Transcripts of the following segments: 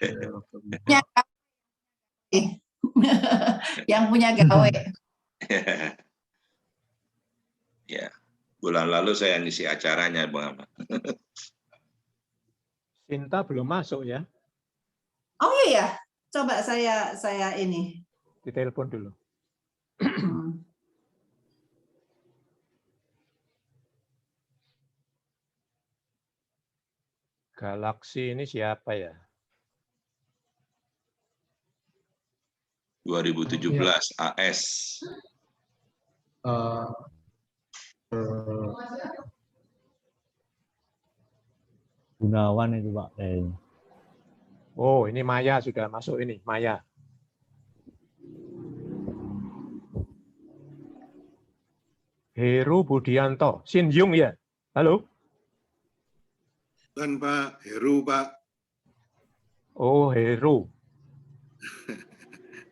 Punya gawe. Yang punya gawe. Ya, bulan lalu saya ngisi acaranya, Bang Ahmad. Sinta belum masuk ya? Oh iya ya, coba saya ini. Ditelepon dulu. Galaxy ini siapa ya? 2017 AS. Gunawan itu Pak. Oh, ini Maya sudah masuk ini, Maya. Heru Budianto, Shin Yung ya? Halo? Bukan Pak, Heru Pak. Oh, Heru.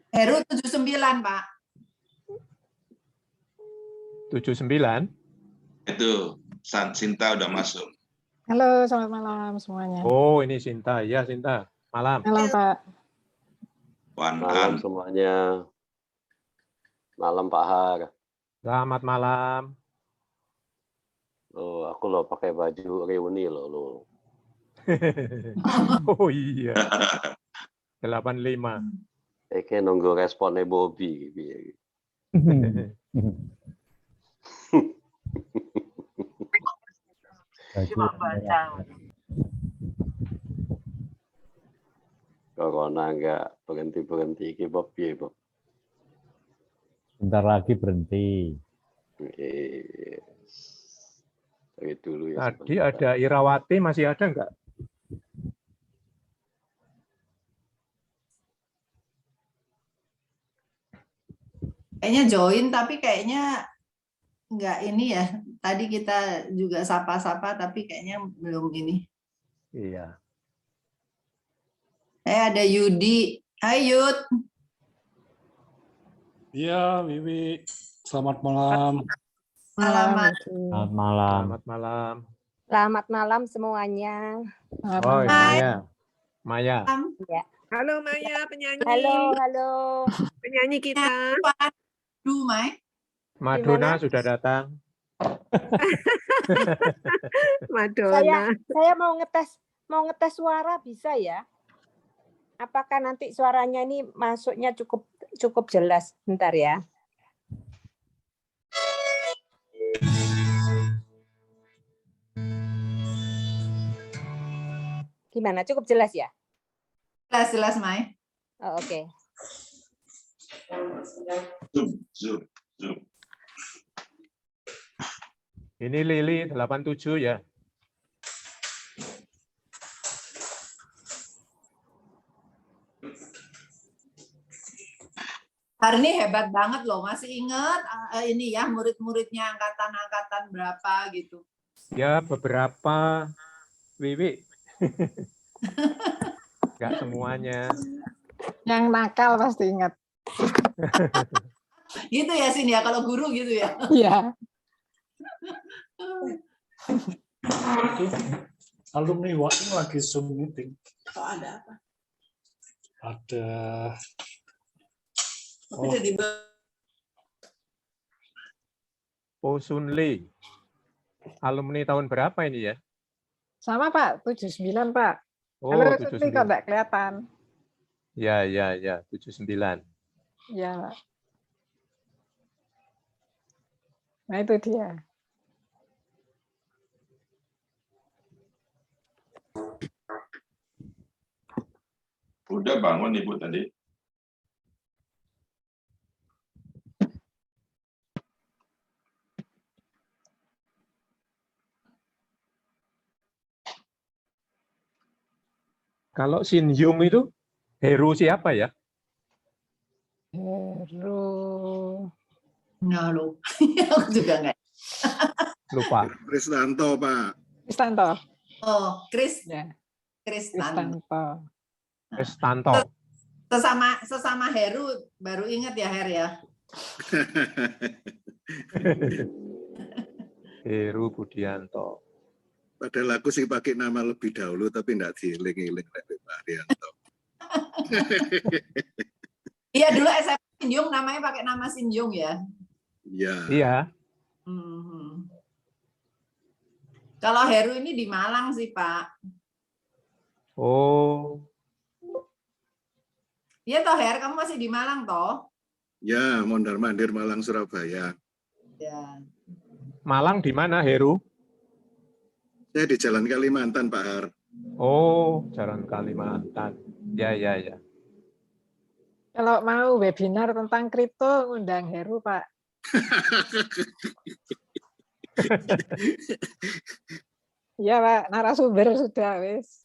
Heru 79, Pak. 79? Itu, Sinta udah masuk. Halo, selamat malam semuanya. Oh, ini Sinta. Ya, Sinta. Malam. Malam, Pak. Malam semuanya. Malam Pak Har. Selamat malam. Oh, aku loh pakai baju reuni loh. Oh iya. 85. Kayak nunggu responnya Bobby. Corona nggak berhenti iki Bob piye Bob? Bentar lagi berhenti. Dari dulu ya. Tadi ada Irawati, masih ada nggak? Kayaknya join, tapi kayaknya nggak ini ya. Tadi kita juga sapa-sapa, tapi kayaknya belum ini. Iya. Ada Yudi. Hai Yud. Iya, Wiwi. Selamat malam. Selamat. Selamat malam. Selamat malam. Selamat malam semuanya. Oh, Maya. Maya. Ya. Halo Maya, penyanyi. Halo. Penyanyi kita. Aduh, Mai. Madonna sudah datang. Madonna. Saya mau ngetes suara bisa ya? Apakah nanti suaranya ini masuknya cukup jelas? Bentar ya. Gimana? Cukup jelas ya? Jelas, Mai. Oh, oke. Zoom. Ini Lili 87 ya. Hari ini hebat banget loh. Masih ingat ini ya murid-muridnya angkatan-angkatan berapa gitu. Ya, beberapa Wiwi. Nggak semuanya. Yang nakal pasti ingat. Gitu ya Sin ya, kalau guru gitu ya. Iya. Alumni WAI lagi Zoom meeting. Oh, ada apa? Ada. Oh, Sunli. Alumni tahun berapa ini ya? Sama Pak, 79 Pak. Oh, Halo, 79. kok enggak kelihatan. Ya, 79. Iya, Pak. Nah, itu dia. Udah bangun Ibu tadi? Kalau Shin Yung itu Heru siapa ya? Heru. Nggak lupa. Aku juga nggak. Lupa. Kristanto, Pak. Kristanto. Oh, Kris. Ya. Kristanto. Kristanto. Sesama Heru baru ingat ya Her ya. Heru Budianto. Padahal aku sih pakai nama lebih dahulu, tapi enggak dieling-eling Pak Haryanto. Iya, dulu SMP Sinjung namanya pakai nama Sinjung ya. Iya. Iya. Kalau Heru ini di Malang sih, Pak. Oh, Iya toh, Her, kamu masih di Malang toh? Ya, mondar-mandir Malang Surabaya. Ya. Malang di mana, Heru? Saya di Jalan Kalimantan, Pak Har. Oh, Jalan Kalimantan. Ya, ya, ya. Kalau mau webinar tentang kripto, ngundang Heru, Pak. Iya, Pak. Narasumber sudah, wis.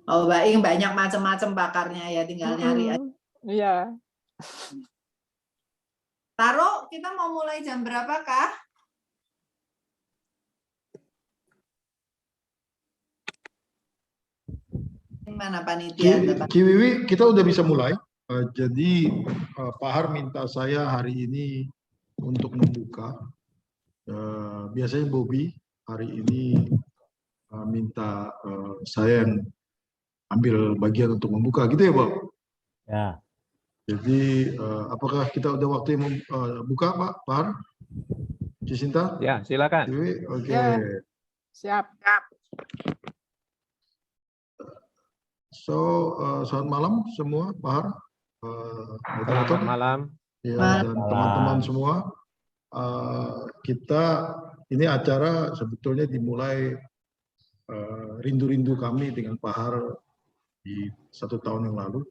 Oh, Mbak Ing banyak macam-macam pakarnya ya, tinggal nyari aja. Iya. Taro, kita mau mulai jam berapa, Kak? Gimana panitia? Ciwiwi, kita udah bisa mulai. Jadi Pak Har minta saya hari ini untuk membuka. Biasanya Bobby hari ini minta saya yang ambil bagian untuk membuka, gitu ya, Pak? Ya. Jadi apakah kita udah waktu yang buka, Pak Har? Cisinta? Ya, silakan. Oke. Ya. Siap. So, selamat malam semua, Pak Har. Selamat malam. Ya, dan teman-teman semua. Kita ini acara sebetulnya dimulai rindu-rindu kami dengan Pak Har di 1 tahun yang lalu.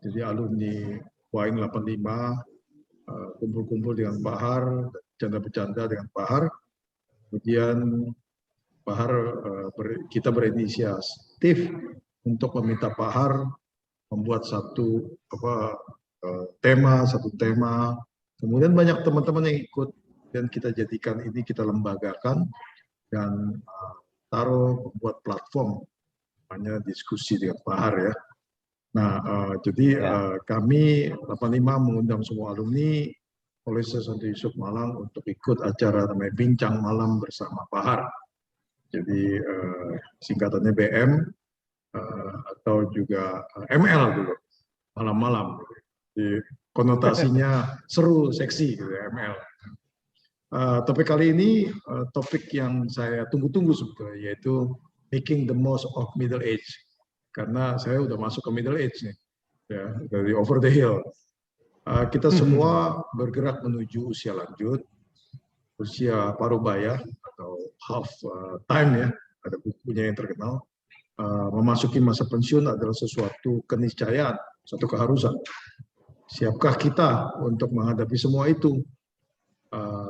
Jadi alumni Waing 85 kumpul-kumpul dengan Pak Har, bercanda-bercanda dengan Pak Har. Kemudian Pak Har kita berinisiatif untuk meminta Pak Har membuat satu tema. Kemudian banyak teman-teman yang ikut dan kita jadikan ini, kita lembagakan dan taruh membuat platform hanya diskusi dengan Pak Har ya. Nah, jadi kami 85 mengundang semua alumni Polisi Santo Yusuf Malang untuk ikut acara namanya Bincang Malam bersama Pak Har. Jadi singkatannya BM atau juga ML dulu, malam-malam. Jadi konotasinya seru, seksi gitu ya, ML. Tapi kali ini topik yang saya tunggu-tunggu sebetulnya, yaitu making the most of middle age. Karena saya udah masuk ke middle age nih, ya, dari over the hill. Kita semua bergerak menuju usia lanjut, usia parubaya atau half time ya, ada bukunya yang terkenal. Memasuki masa pensiun adalah sesuatu keniscayaan, satu keharusan. Siapkah kita untuk menghadapi semua itu?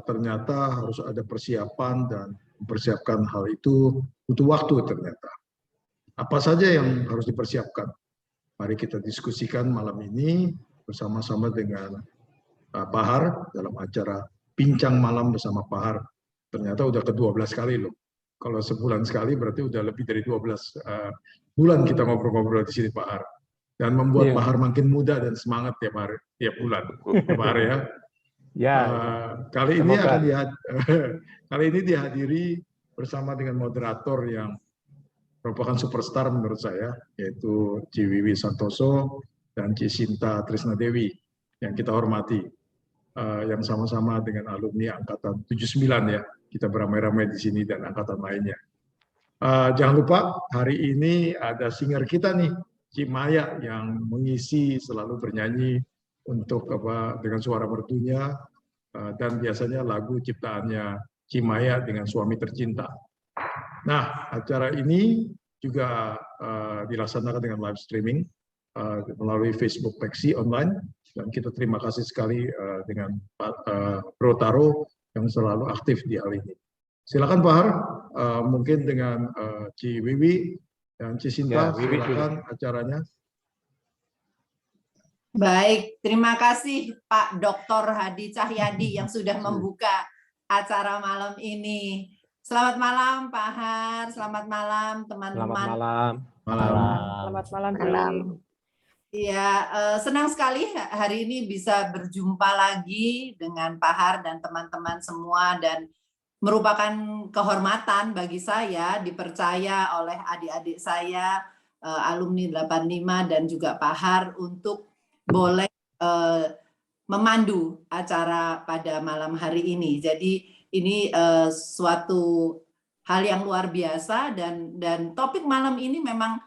Ternyata harus ada persiapan dan mempersiapkan hal itu butuh waktu ternyata. Apa saja yang harus dipersiapkan? Mari kita diskusikan malam ini bersama-sama dengan Pak Har dalam acara Bincang Malam bersama Pak Har. Ternyata udah ke-12 kali loh. Kalau sebulan sekali berarti udah lebih dari 12 bulan kita ngobrol-ngobrol di sini Pak Har. Dan membuat Pak Har makin muda dan semangat tiap hari, tiap bulan. Pak Har ya. Kali ini dihadiri bersama dengan moderator yang merupakan superstar menurut saya, yaitu Ciwiwi Santoso dan Cisinta Trisna Dewi yang kita hormati, yang sama-sama dengan alumni angkatan 79 ya, kita beramai-ramai di sini dan angkatan lainnya. Jangan lupa hari ini ada singer kita nih, Cimaya, yang mengisi selalu bernyanyi untuk dengan suara merdunya, dan biasanya lagu ciptaannya Cimaya dengan Suami Tercinta. Nah, acara ini juga dilaksanakan dengan live streaming melalui Facebook Peksi online, dan kita terima kasih sekali dengan Pak Bro Taro yang selalu aktif di hal ini. Silakan Pak Har, mungkin dengan Ciwiwi dan Cisinta, silakan acaranya. Baik, terima kasih Pak Dr. Hadi Cahyadi yang sudah membuka acara malam ini. Selamat malam Pak Har, selamat malam teman-teman. Selamat malam. Iya, senang sekali hari ini bisa berjumpa lagi dengan Pak Har dan teman-teman semua, dan merupakan kehormatan bagi saya dipercaya oleh adik-adik saya alumni 85 dan juga Pak Har untuk boleh memandu acara pada malam hari ini. Jadi ini suatu hal yang luar biasa dan topik malam ini memang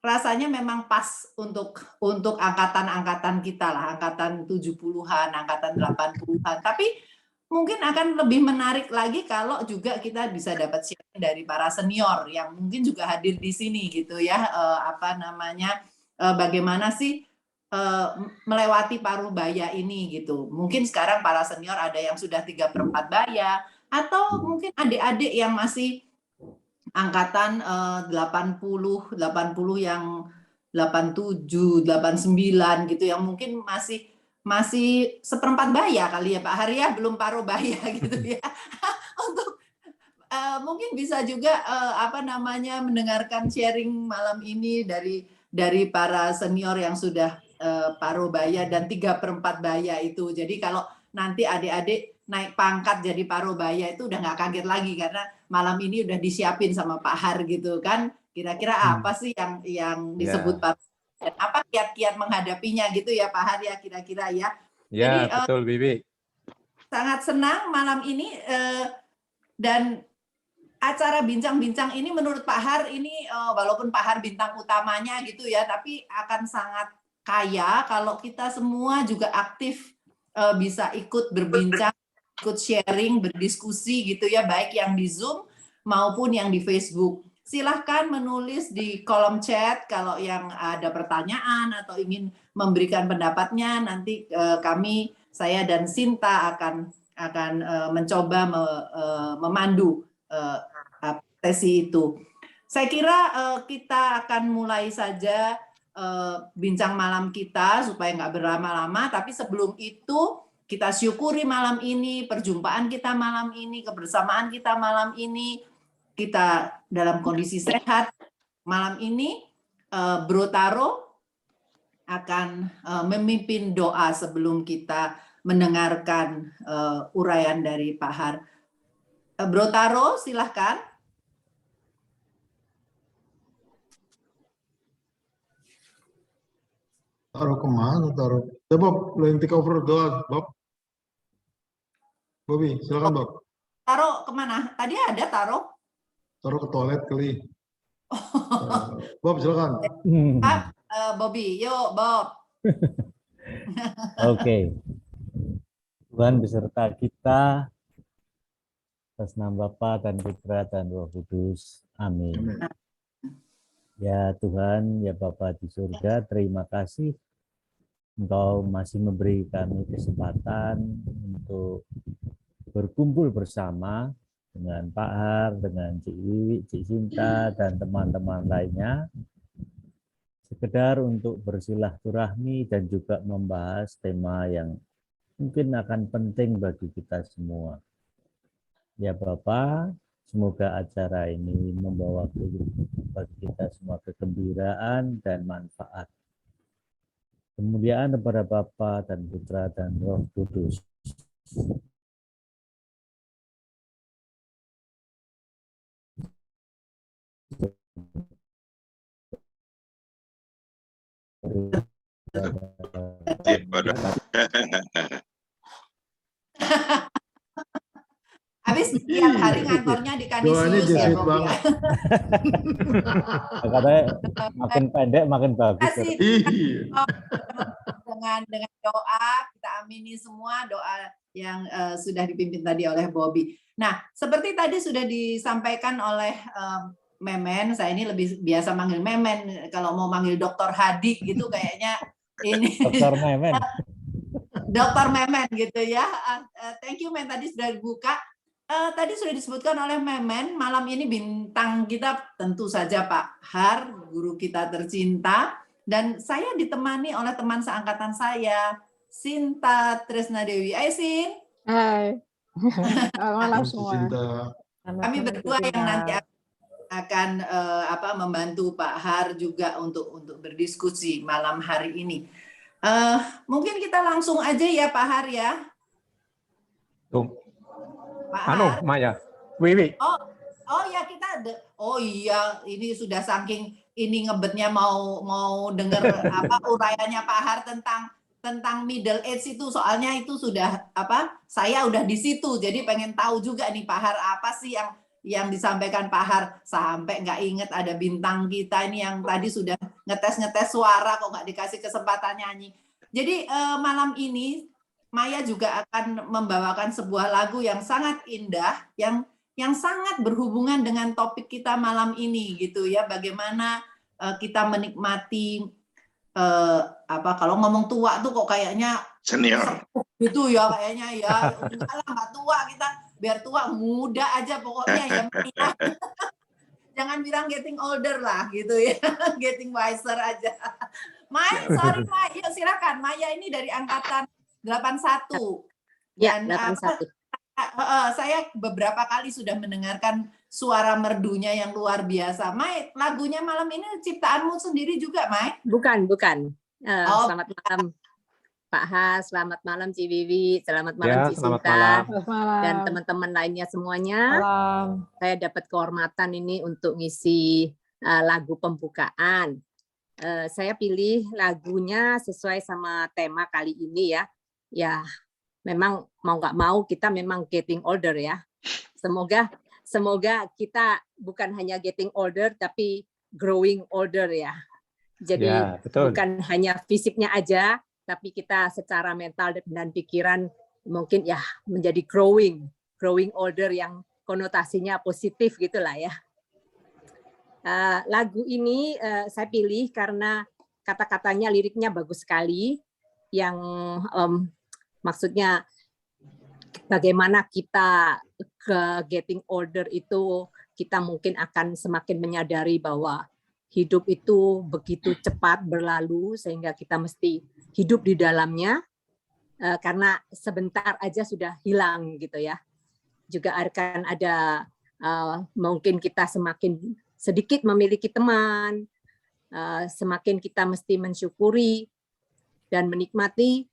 rasanya memang pas untuk angkatan-angkatan kita lah, angkatan 70-an, angkatan 80-an. Tapi mungkin akan lebih menarik lagi kalau juga kita bisa dapat sharing dari para senior yang mungkin juga hadir di sini gitu ya, bagaimana sih melewati Parubaya ini gitu. Mungkin sekarang para senior ada yang sudah 3/4 baya, atau mungkin adik-adik yang masih angkatan 80 yang 87, 89 gitu, yang mungkin masih 1/4 baya kali ya Pak Har ya, belum Parubaya gitu ya. Untuk mungkin bisa juga mendengarkan sharing malam ini dari para senior yang sudah Parubaya dan 3/4 baya itu. Jadi kalau nanti adik-adik naik pangkat jadi Parubaya itu udah nggak kaget lagi karena malam ini udah disiapin sama Pak Har gitu kan. Kira-kira apa sih yang disebut Parubaya dan apa kiat-kiat menghadapinya gitu ya Pak Har ya kira-kira ya. Ya, Jadi, betul Bibi. sangat senang malam ini dan acara bincang-bincang ini menurut Pak Har ini walaupun Pak Har bintang utamanya gitu ya, tapi akan sangat kaya kalau kita semua juga aktif bisa ikut berbincang, ikut sharing, berdiskusi gitu ya, baik yang di Zoom maupun yang di Facebook. Silahkan menulis di kolom chat kalau yang ada pertanyaan atau ingin memberikan pendapatnya. Nanti saya dan Sinta akan mencoba memandu sesi itu. Saya kira kita akan mulai saja bincang malam kita supaya nggak berlama-lama, tapi sebelum itu kita syukuri malam ini, perjumpaan kita malam ini, kebersamaan kita malam ini, kita dalam kondisi sehat. Malam ini Bro Taro akan memimpin doa sebelum kita mendengarkan uraian dari Pak Har. Bro Taro, silahkan. Taruh kemana taruh? Ya Bob, lo yang take over doa, Bob. Bobby, silakan Bob. Taro kemana? Tadi ada Taro. Taruh ke toilet kali. Bob, silakan. Bobby, yuk Bob. Oke. Tuhan beserta kita atas nama Bapa dan Putra dan Roh Kudus. Amin. Ya Tuhan, ya Bapa di surga, terima kasih Engkau masih memberi kami kesempatan untuk berkumpul bersama dengan Pak Har, dengan Cik Wiwi, Cik Sinta, dan teman-teman lainnya, sekedar untuk bersilaturahmi dan juga membahas tema yang mungkin akan penting bagi kita semua. Ya Bapak, semoga acara ini membawa bagi kita semua kegembiraan dan manfaat. Kemuliaan kepada Bapa dan Putra dan Roh Kudus. Habis tiap hari ngantornya di Kanisius ya Bob. Katanya makin pendek makin bagus. Dengan doa kita amini semua doa yang sudah dipimpin tadi oleh Bobby. Nah, seperti tadi sudah disampaikan oleh Memen, saya ini lebih biasa manggil Memen. Kalau mau manggil Dokter Hadi gitu kayaknya ini Dokter Memen. Dokter Memen gitu ya. Thank you Men, tadi sudah dibuka. Tadi sudah disebutkan oleh Memen, malam ini bintang kita tentu saja Pak Har, guru kita tercinta. Dan saya ditemani oleh teman seangkatan saya, Sinta Tresna Dewi. Hai Sin. Hai. Malam semua. Kami berdua yang nanti akan membantu Pak Har juga untuk berdiskusi malam hari ini. Mungkin kita langsung aja ya Pak Har ya. Pak Anu, Har. Maya. Wiwi. Oh ya kita oh iya ini sudah saking ini ngebetnya mau denger apa uraiannya Pak Har tentang middle age itu, soalnya itu sudah apa saya udah di situ, jadi pengen tahu juga nih Pak Har apa sih yang disampaikan Pak Har, sampai nggak inget ada bintang kita ini yang tadi sudah ngetes suara kok nggak dikasih kesempatan nyanyi. Jadi malam ini Maya juga akan membawakan sebuah lagu yang sangat indah, yang sangat berhubungan dengan topik kita malam ini gitu ya, bagaimana kita menikmati apa kalau ngomong tua tuh kok kayaknya Senior. gitu ya, kayaknya ya enggak lah, nggak tua, kita biar tua muda aja pokoknya ya. Jangan bilang getting older lah gitu ya, getting wiser aja. Maya, sorry Maya, yuk silakan. Maya ini dari angkatan 81. Ya, Dan 81. saya beberapa kali sudah mendengarkan suara merdunya yang luar biasa. Mai, lagunya malam ini ciptaanmu sendiri juga, Mai? Bukan. Selamat malam Pak Has, selamat malam Ci Wiwi, selamat malam Ci selamat Sinta, malam. dan teman-teman lainnya semuanya. Malam. Saya dapat kehormatan ini untuk ngisi lagu pembukaan. Saya pilih lagunya sesuai sama tema kali ini ya. Ya, memang mau nggak mau kita memang getting older ya. Semoga kita bukan hanya getting older tapi growing older ya. Jadi Ya, betul. bukan hanya fisiknya aja, tapi kita secara mental dan pikiran mungkin ya menjadi growing older yang konotasinya positif gitulah ya. Lagu ini saya pilih karena kata-katanya, liriknya bagus sekali, yang maksudnya bagaimana kita ke getting older itu kita mungkin akan semakin menyadari bahwa hidup itu begitu cepat berlalu sehingga kita mesti hidup di dalamnya karena sebentar aja sudah hilang gitu ya. Juga akan ada mungkin kita semakin sedikit memiliki teman, semakin kita mesti mensyukuri dan menikmati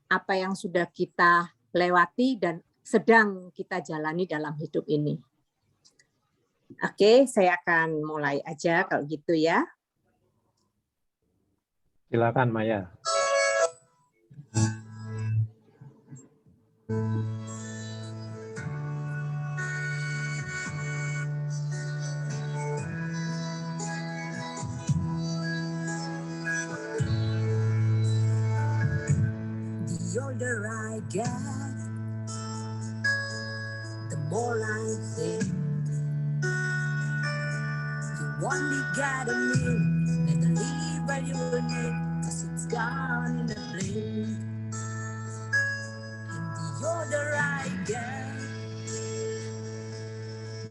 apa yang sudah kita lewati dan sedang kita jalani dalam hidup ini. Oke, saya akan mulai aja kalau gitu ya. Silakan Maya. The older I get, the more I think you only gotta live, better live while you're in it, 'cause it's gone in a blink. And the older I get,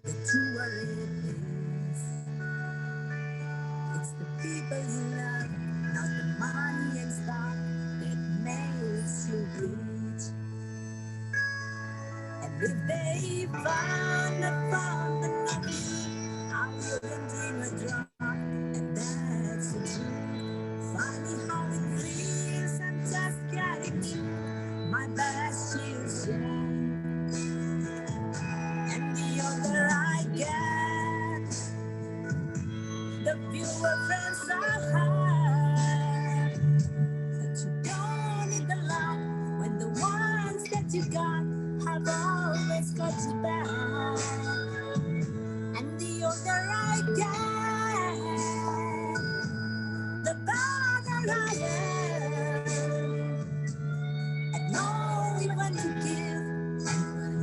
the truer it is. It's the people you love, not the money and stuff that makes you rich. And if they found a fountain of youth, I wouldn't drink a drop, and that's the truth. Funny how it feels, I'm just getting through my best years yet. And the older I get, the fewer friends I have. But you don't need the love when the ones that you got have always got you back. And the older I get, the better I am at knowing when to give and when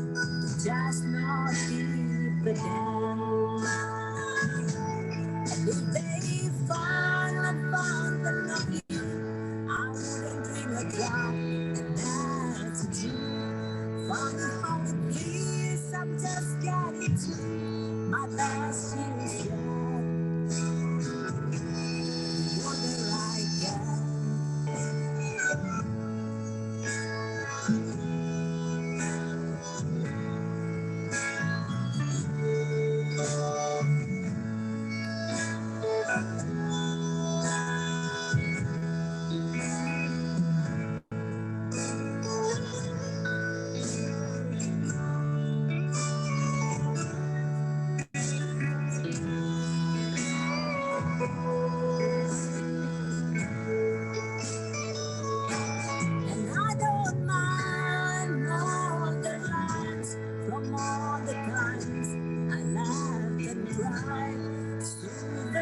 to just not give a damn. And if they find a fountain of you, I wouldn't drink a drop, and that's the truth. Funny how it feels, I'm just getting through my best years yet. The older I get,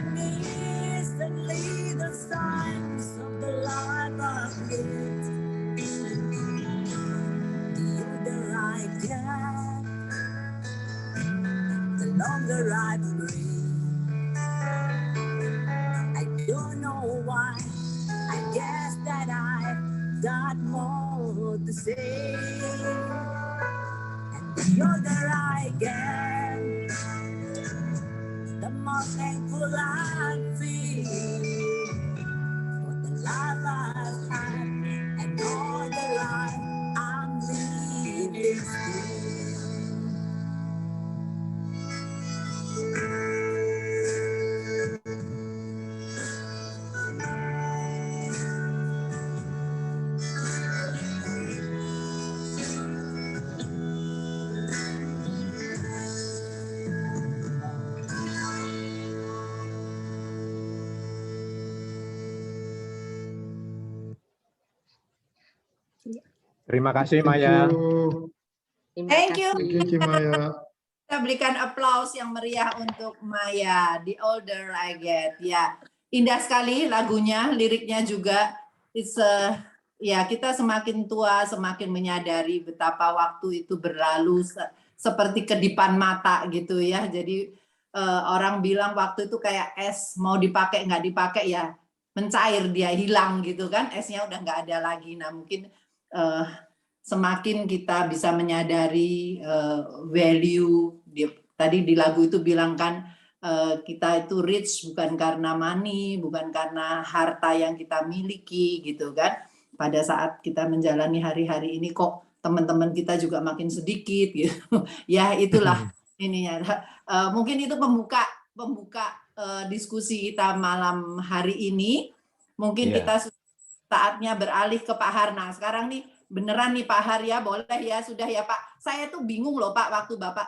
and instantly the signs of the life I've lived. The older I get, the longer I breathe. I don't know why. I guess that I've got more to say. And the older I get, the more thankful I feel for the life I've had and all the life I'm living still. Terima kasih Thank Maya. you. Thank you. Thank you, Cimaya. Kita berikan aplaus yang meriah untuk Maya, The Older I Get. Ya, indah sekali lagunya, liriknya juga. Ya, kita semakin tua, semakin menyadari betapa waktu itu berlalu seperti kedipan mata gitu ya. Jadi orang bilang waktu itu kayak es, mau dipakai nggak dipakai ya mencair, dia hilang gitu kan, esnya udah nggak ada lagi. Nah mungkin semakin kita bisa menyadari value, tadi di lagu itu bilang kan kita itu rich bukan karena money, bukan karena harta yang kita miliki gitu kan. Pada saat kita menjalani hari-hari ini kok teman-teman kita juga makin sedikit gitu. Ya itulah ininya. Mungkin itu pembuka diskusi kita malam hari ini. Mungkin kita saatnya beralih ke Pak Har. Nah sekarang nih beneran nih Pak Har ya, boleh ya, sudah ya Pak. Saya tuh bingung loh Pak, waktu Bapak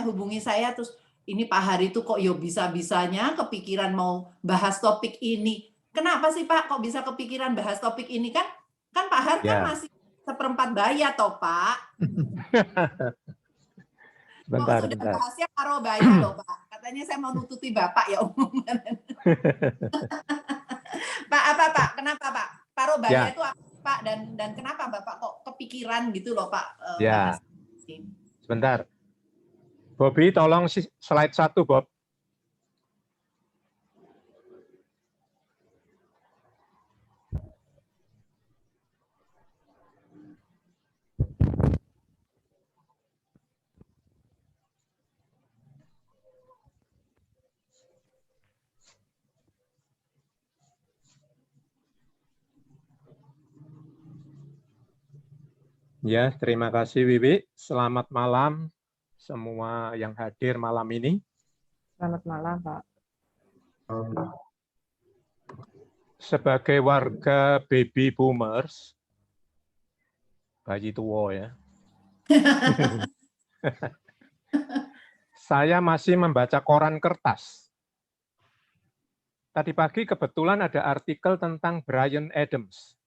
hubungi saya, terus ini Pak Har itu kok yo bisa-bisanya kepikiran mau bahas topik ini. Kenapa sih Pak kok bisa kepikiran bahas topik ini? Kan Pak Har kan masih seperempat baya toh Pak. Bentar. Sudah bahasnya paro baya loh Pak. Katanya saya mau nututi Bapak ya omongan. Pak apa Pak? Kenapa Pak? Paro baya itu apa Pak? Dan kenapa Bapak kok kepikiran gitu loh Pak? Ya. Sebentar. Bobby tolong slide 1 Bob. Ya, terima kasih Wiwi. Selamat malam semua yang hadir malam ini. Selamat malam, Pak. Sebagai warga baby boomers, bayi tua ya, saya masih membaca koran kertas. Tadi pagi kebetulan ada artikel tentang Bryan Adams.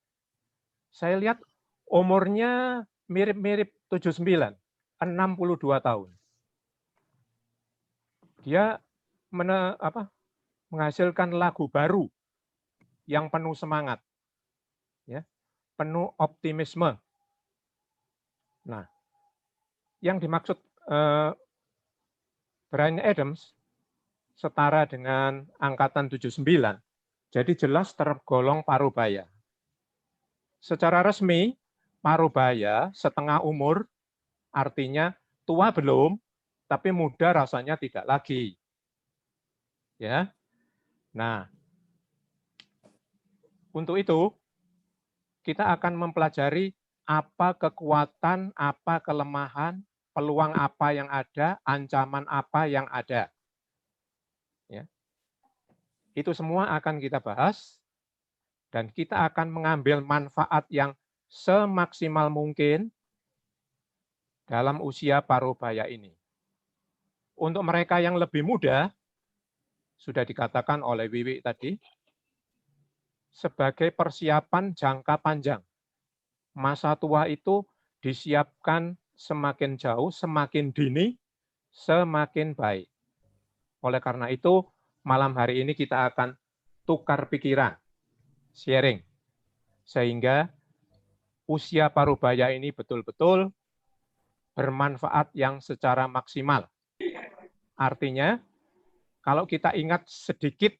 Saya lihat umurnya mirip-mirip 79, 62 tahun. Dia menghasilkan lagu baru yang penuh semangat, ya, penuh optimisme. Nah, yang dimaksud Bryan Adams setara dengan angkatan 79, jadi jelas tergolong parubaya. Secara resmi, parubaya setengah umur, artinya tua belum, tapi muda rasanya tidak lagi. Ya. Nah, untuk itu kita akan mempelajari apa kekuatan, apa kelemahan, peluang apa yang ada, ancaman apa yang ada. Ya. Itu semua akan kita bahas dan kita akan mengambil manfaat yang semaksimal mungkin dalam usia parubaya ini. Untuk mereka yang lebih muda, sudah dikatakan oleh Wiwi tadi, sebagai persiapan jangka panjang. Masa tua itu disiapkan semakin jauh, semakin dini, semakin baik. Oleh karena itu, malam hari ini kita akan tukar pikiran, sharing, sehingga usia parubaya ini betul-betul bermanfaat yang secara maksimal. Artinya, kalau kita ingat sedikit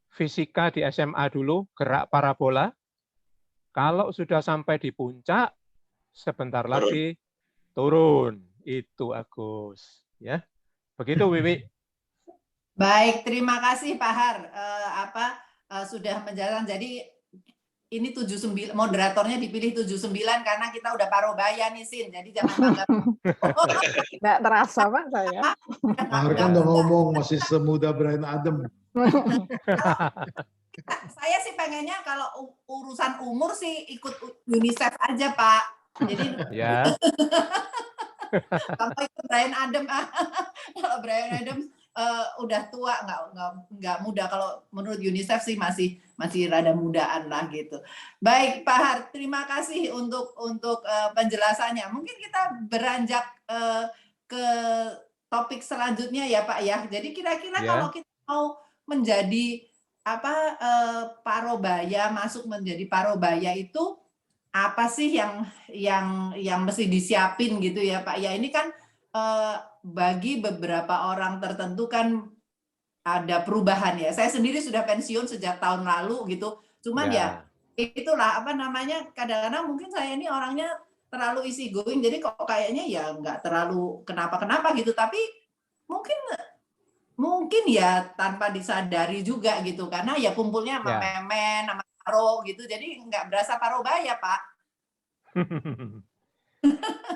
fisika di SMA dulu, gerak parabola, kalau sudah sampai di puncak, sebentar lagi turun. Itu Agus. Ya, begitu Wiwi. Baik, terima kasih Pak Har. Sudah menjelaskan. Jadi ini 79, moderatornya dipilih 79 karena kita udah parubaya nih Sin. Jadi jangan bangga. Nggak terasa Pak saya. Pak Har kan udah ngomong masih semuda Brian Adam. Saya sih pengennya kalau urusan umur sih ikut UNICEF aja Pak. Jadi ya. Kalau ikut Brian Adam, kalau Brian Adams udah tua nggak muda. Kalau menurut UNICEF sih masih rada mudaan lah gitu. Baik Pak Har, terima kasih untuk penjelasannya. Mungkin kita beranjak ke topik selanjutnya ya Pak ya. Jadi kira-kira kalau kita mau menjadi parobaya, masuk menjadi parobaya itu apa sih yang mesti disiapin gitu ya Pak ya. Ini kan bagi beberapa orang tertentu kan ada perubahan ya. Saya sendiri sudah pensiun sejak tahun lalu gitu. Cuman ya itulah kadang-kadang mungkin saya ini orangnya terlalu easy going, jadi kok kayaknya ya nggak terlalu kenapa-kenapa gitu. Tapi mungkin ya tanpa disadari juga gitu, karena ya kumpulnya sama memen, sama paro gitu, jadi nggak berasa parobaya Pak.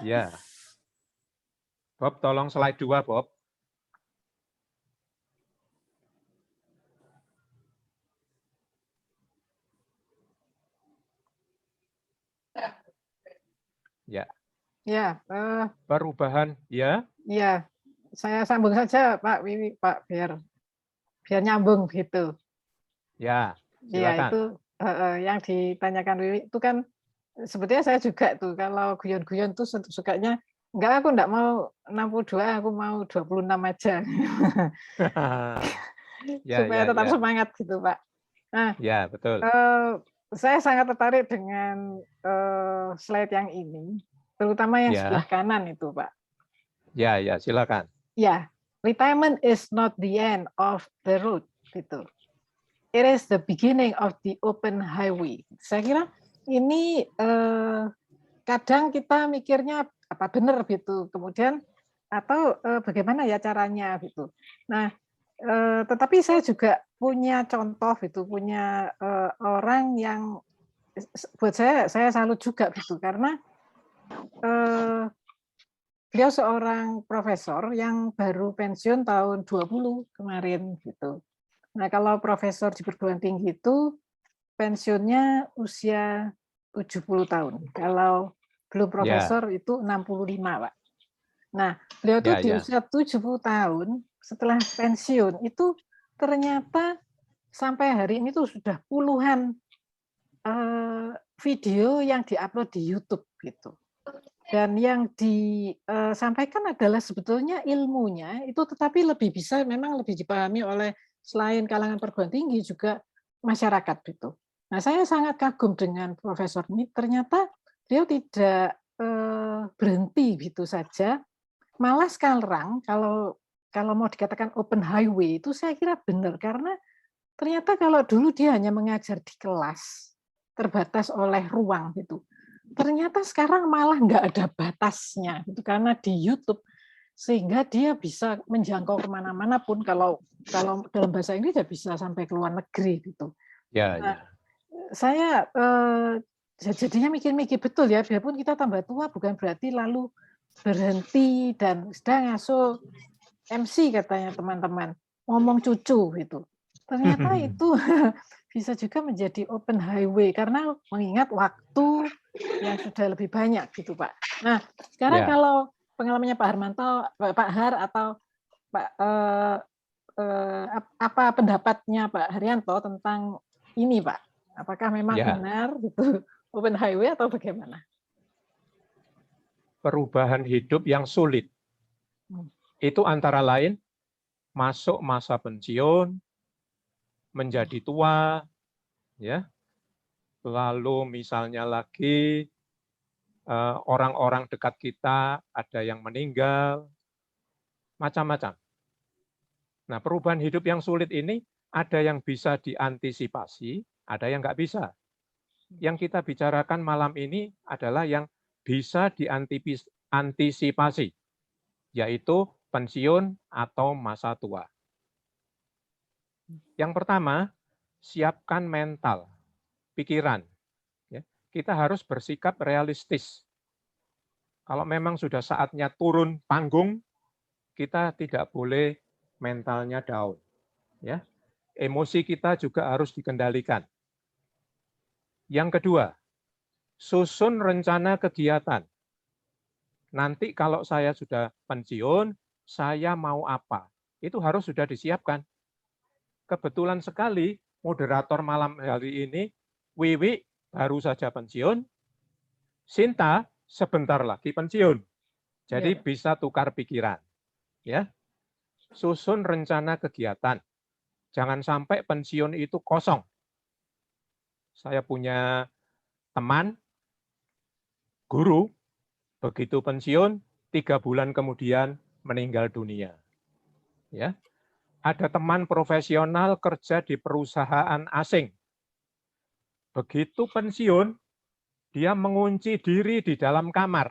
Ya. Bob, tolong slide 2, Bob. Ya. Ya. Perubahan, ya. Ya, saya sambung saja Pak Wiwi, Pak, biar nyambung gitu. Ya, silakan. Ya, itu yang ditanyakan Wiwi itu kan sebetulnya saya juga tuh kalau guyon-guyon tuh sukanya enggak, aku enggak mau 62, aku mau 26 aja. Supaya tetap semangat gitu, Pak. Nah, ya, betul. Saya sangat tertarik dengan slide yang ini, terutama yang sebelah kanan itu, Pak. Ya, silakan. Ya, retirement is not the end of the road, gitu. It is the beginning of the open highway. Saya kira ini kadang kita mikirnya apa benar gitu, kemudian atau bagaimana ya caranya gitu. Nah, tetapi saya juga punya contoh gitu, punya orang yang buat saya salut juga gitu, karena beliau seorang profesor yang baru pensiun tahun 20 kemarin gitu. Nah, kalau profesor di perguruan tinggi itu pensiunnya usia 70 tahun. Kalau belum profesor itu 65, Pak. Nah, beliau itu di usia 70 tahun setelah pensiun itu ternyata sampai hari ini tuh sudah puluhan video yang diupload di YouTube gitu. Dan yang disampaikan adalah sebetulnya ilmunya itu tetapi memang lebih dipahami oleh selain kalangan perguruan tinggi juga masyarakat gitu. Nah, saya sangat kagum dengan profesor ini, ternyata beliau tidak berhenti gitu saja, malah sekarang kalau mau dikatakan open highway itu saya kira benar, karena ternyata kalau dulu dia hanya mengajar di kelas terbatas oleh ruang gitu, ternyata sekarang malah nggak ada batasnya gitu, karena di YouTube sehingga dia bisa menjangkau kemana-mana pun, kalau dalam bahasa Inggris dia bisa sampai ke luar negeri gitu. Nah, saya jadinya mikir-mikir betul ya, biarpun kita tambah tua bukan berarti lalu berhenti dan sedang ngasuh MC katanya teman-teman, ngomong cucu gitu. Ternyata itu bisa juga menjadi open highway karena mengingat waktu yang sudah lebih banyak gitu, Pak. Nah, sekarang kalau pengalamannya Pak Harmanto, Pak Har atau Pak apa pendapatnya Pak Haryanto tentang ini, Pak? Apakah memang benar gitu open highway atau bagaimana? Perubahan hidup yang sulit itu antara lain masuk masa pensiun, menjadi tua, ya. Lalu misalnya lagi orang-orang dekat kita ada yang meninggal, macam-macam. Nah, perubahan hidup yang sulit ini ada yang bisa diantisipasi, ada yang nggak bisa. Yang kita bicarakan malam ini adalah yang bisa diantisipasi, yaitu pensiun atau masa tua. Yang pertama, siapkan mental, pikiran. Kita harus bersikap realistis. Kalau memang sudah saatnya turun panggung, kita tidak boleh mentalnya down. Ya. Emosi kita juga harus dikendalikan. Yang kedua, susun rencana kegiatan. Nanti kalau saya sudah pensiun, saya mau apa? Itu harus sudah disiapkan. Kebetulan sekali, moderator malam hari ini, Wiwi baru saja pensiun, Sinta sebentar lagi pensiun. Jadi bisa tukar pikiran. Ya. Susun rencana kegiatan. Jangan sampai pensiun itu kosong. Saya punya teman, guru, begitu pensiun, 3 bulan kemudian meninggal dunia. Ya. Ada teman profesional kerja di perusahaan asing. Begitu pensiun, dia mengunci diri di dalam kamar.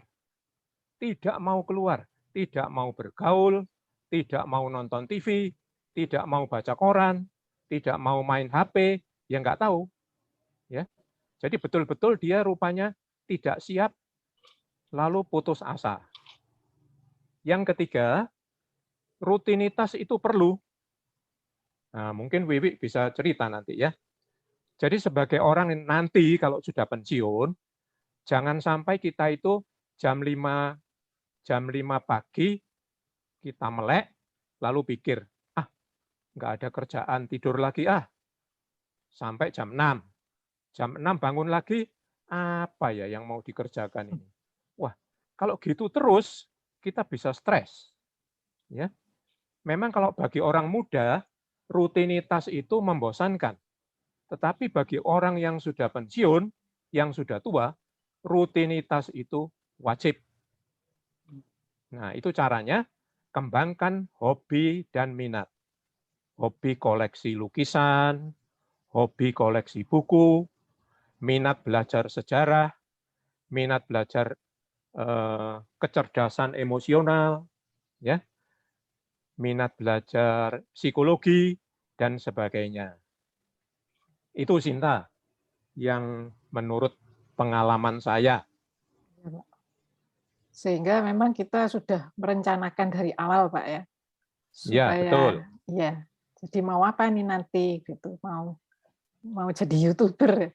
Tidak mau keluar, tidak mau bergaul, tidak mau nonton TV, tidak mau baca koran, tidak mau main HP, ya nggak tahu. Ya. Jadi betul-betul dia rupanya tidak siap, lalu putus asa. Yang ketiga, rutinitas itu perlu. Nah, mungkin Wiwi bisa cerita nanti ya. Jadi sebagai orang yang nanti kalau sudah pensiun, jangan sampai kita itu jam 5 pagi, kita melek, lalu pikir, nggak ada kerjaan, tidur lagi sampai jam 6. Jam 6 bangun lagi, apa ya yang mau dikerjakan ini? Wah, kalau gitu terus, kita bisa stres. Ya. Memang kalau bagi orang muda, rutinitas itu membosankan. Tetapi bagi orang yang sudah pensiun, yang sudah tua, rutinitas itu wajib. Nah, itu caranya, kembangkan hobi dan minat. Hobi koleksi lukisan, hobi koleksi buku, minat belajar sejarah, minat belajar kecerdasan emosional, ya, minat belajar psikologi, dan sebagainya. Itu Sinta, yang menurut pengalaman saya. Sehingga memang kita sudah merencanakan dari awal, Pak ya. Ya, betul. Ya, jadi mau apa nih nanti gitu, mau jadi YouTuber.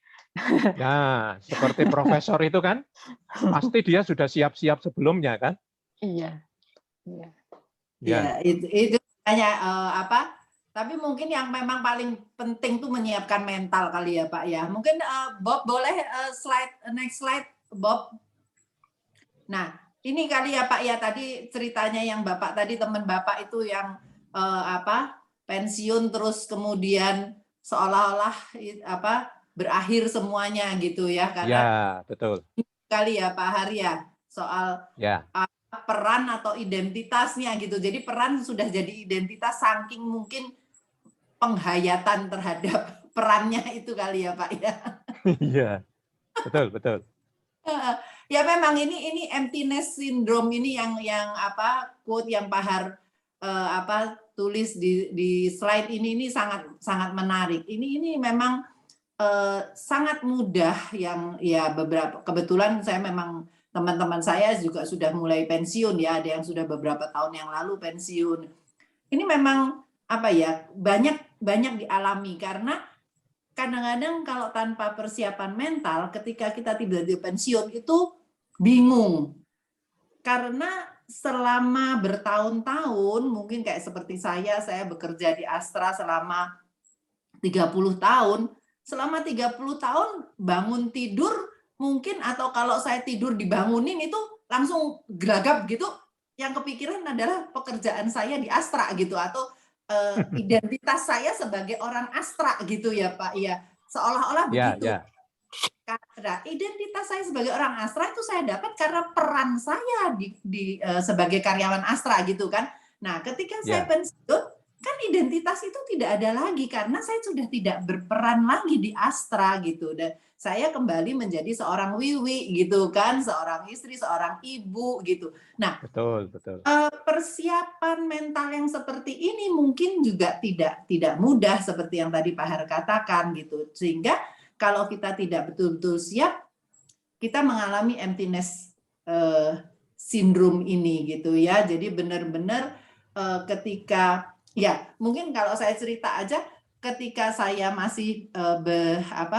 Nah, seperti profesor itu kan, pasti dia sudah siap-siap sebelumnya kan? Iya. Iya. Ya, itu hanya tapi mungkin yang memang paling penting tuh menyiapkan mental kali ya Pak ya. Mungkin Bob boleh next slide Bob. Nah, ini kali ya Pak ya, tadi ceritanya yang Bapak tadi, teman Bapak itu yang pensiun terus kemudian seolah-olah berakhir semuanya gitu ya, karena ya, betul. Kali ya Pak Harya soal peran atau identitasnya gitu. Jadi peran sudah jadi identitas saking mungkin penghayatan terhadap perannya itu kali ya Pak ya. Iya. Betul. Ya memang ini emptiness syndrome ini yang quote yang Pak Har tulis di slide ini sangat menarik. Ini memang sangat mudah yang ya beberapa, kebetulan saya memang teman-teman saya juga sudah mulai pensiun ya, ada yang sudah beberapa tahun yang lalu pensiun. Ini memang banyak dialami karena kadang-kadang kalau tanpa persiapan mental ketika kita tiba-tiba pensiun itu bingung. Karena selama bertahun-tahun mungkin kayak seperti saya bekerja di Astra selama 30 tahun. Selama 30 tahun bangun tidur mungkin, atau kalau saya tidur dibangunin itu langsung gelagap gitu, yang kepikiran adalah pekerjaan saya di Astra gitu, atau identitas saya sebagai orang Astra gitu ya Pak ya, seolah-olah begitu. Karena identitas saya sebagai orang Astra itu saya dapat karena peran saya sebagai karyawan Astra gitu kan. Nah, ketika saya pensiun, kan identitas itu tidak ada lagi karena saya sudah tidak berperan lagi di Astra gitu. Dan saya kembali menjadi seorang Wiwi gitu kan, seorang istri, seorang ibu gitu. Nah, betul. Persiapan mental yang seperti ini mungkin juga tidak mudah seperti yang tadi Pak Har katakan gitu. Sehingga kalau kita tidak betul-betul siap, kita mengalami emptiness syndrome ini gitu ya. Jadi benar-benar ketika ya mungkin kalau saya cerita aja, ketika saya masih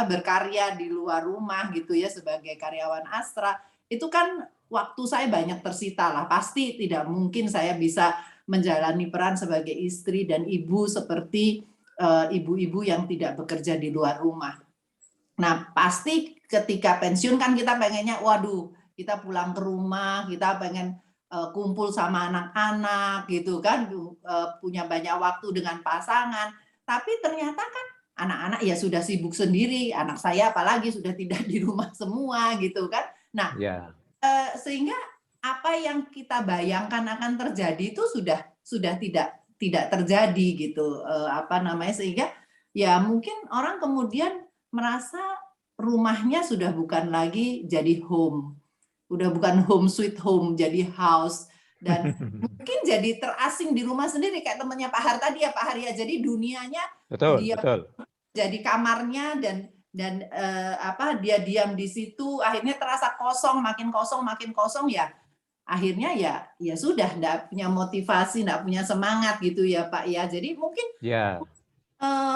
berkarya di luar rumah gitu ya sebagai karyawan Astra, itu kan waktu saya banyak tersita lah. Pasti tidak mungkin saya bisa menjalani peran sebagai istri dan ibu seperti ibu-ibu yang tidak bekerja di luar rumah. Nah, pasti ketika pensiun kan kita pengennya, waduh, kita pulang ke rumah, kita pengen kumpul sama anak-anak gitu kan, punya banyak waktu dengan pasangan. Tapi ternyata kan anak-anak ya sudah sibuk sendiri, anak saya apalagi sudah tidak di rumah semua gitu kan. Nah, sehingga apa yang kita bayangkan akan terjadi itu sudah tidak terjadi gitu. Sehingga ya mungkin orang kemudian merasa rumahnya sudah bukan lagi jadi home, udah bukan home sweet home, jadi house, dan mungkin jadi terasing di rumah sendiri kayak temannya Pak Har tadi ya Pak Har ya. Jadi dunianya dia jadi kamarnya dan dia diam di situ, akhirnya terasa kosong, makin kosong ya. Akhirnya ya sudah enggak punya motivasi, enggak punya semangat gitu ya Pak ya. Jadi mungkin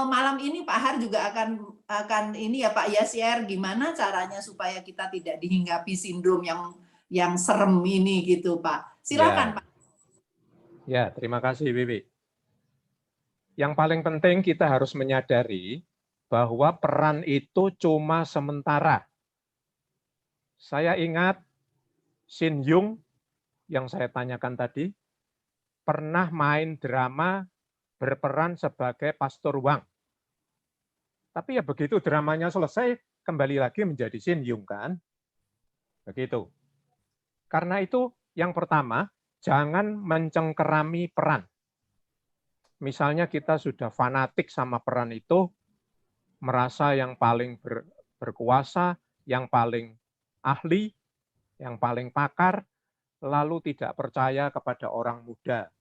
malam ini Pak Har juga akan ini ya Pak ya, share gimana caranya supaya kita tidak dihinggapi sindrom yang serem ini gitu Pak. Silakan Pak. Ya, terima kasih Wiwi. Yang paling penting kita harus menyadari bahwa peran itu cuma sementara. Saya ingat Shin Yung yang saya tanyakan tadi pernah main drama berperan sebagai Pastor Wang. Tapi ya begitu dramanya selesai, kembali lagi menjadi Shin Yung kan? Begitu. Karena itu yang pertama, jangan mencengkerami peran. Misalnya kita sudah fanatik sama peran itu, merasa yang paling berkuasa, yang paling ahli, yang paling pakar, lalu tidak percaya kepada orang muda.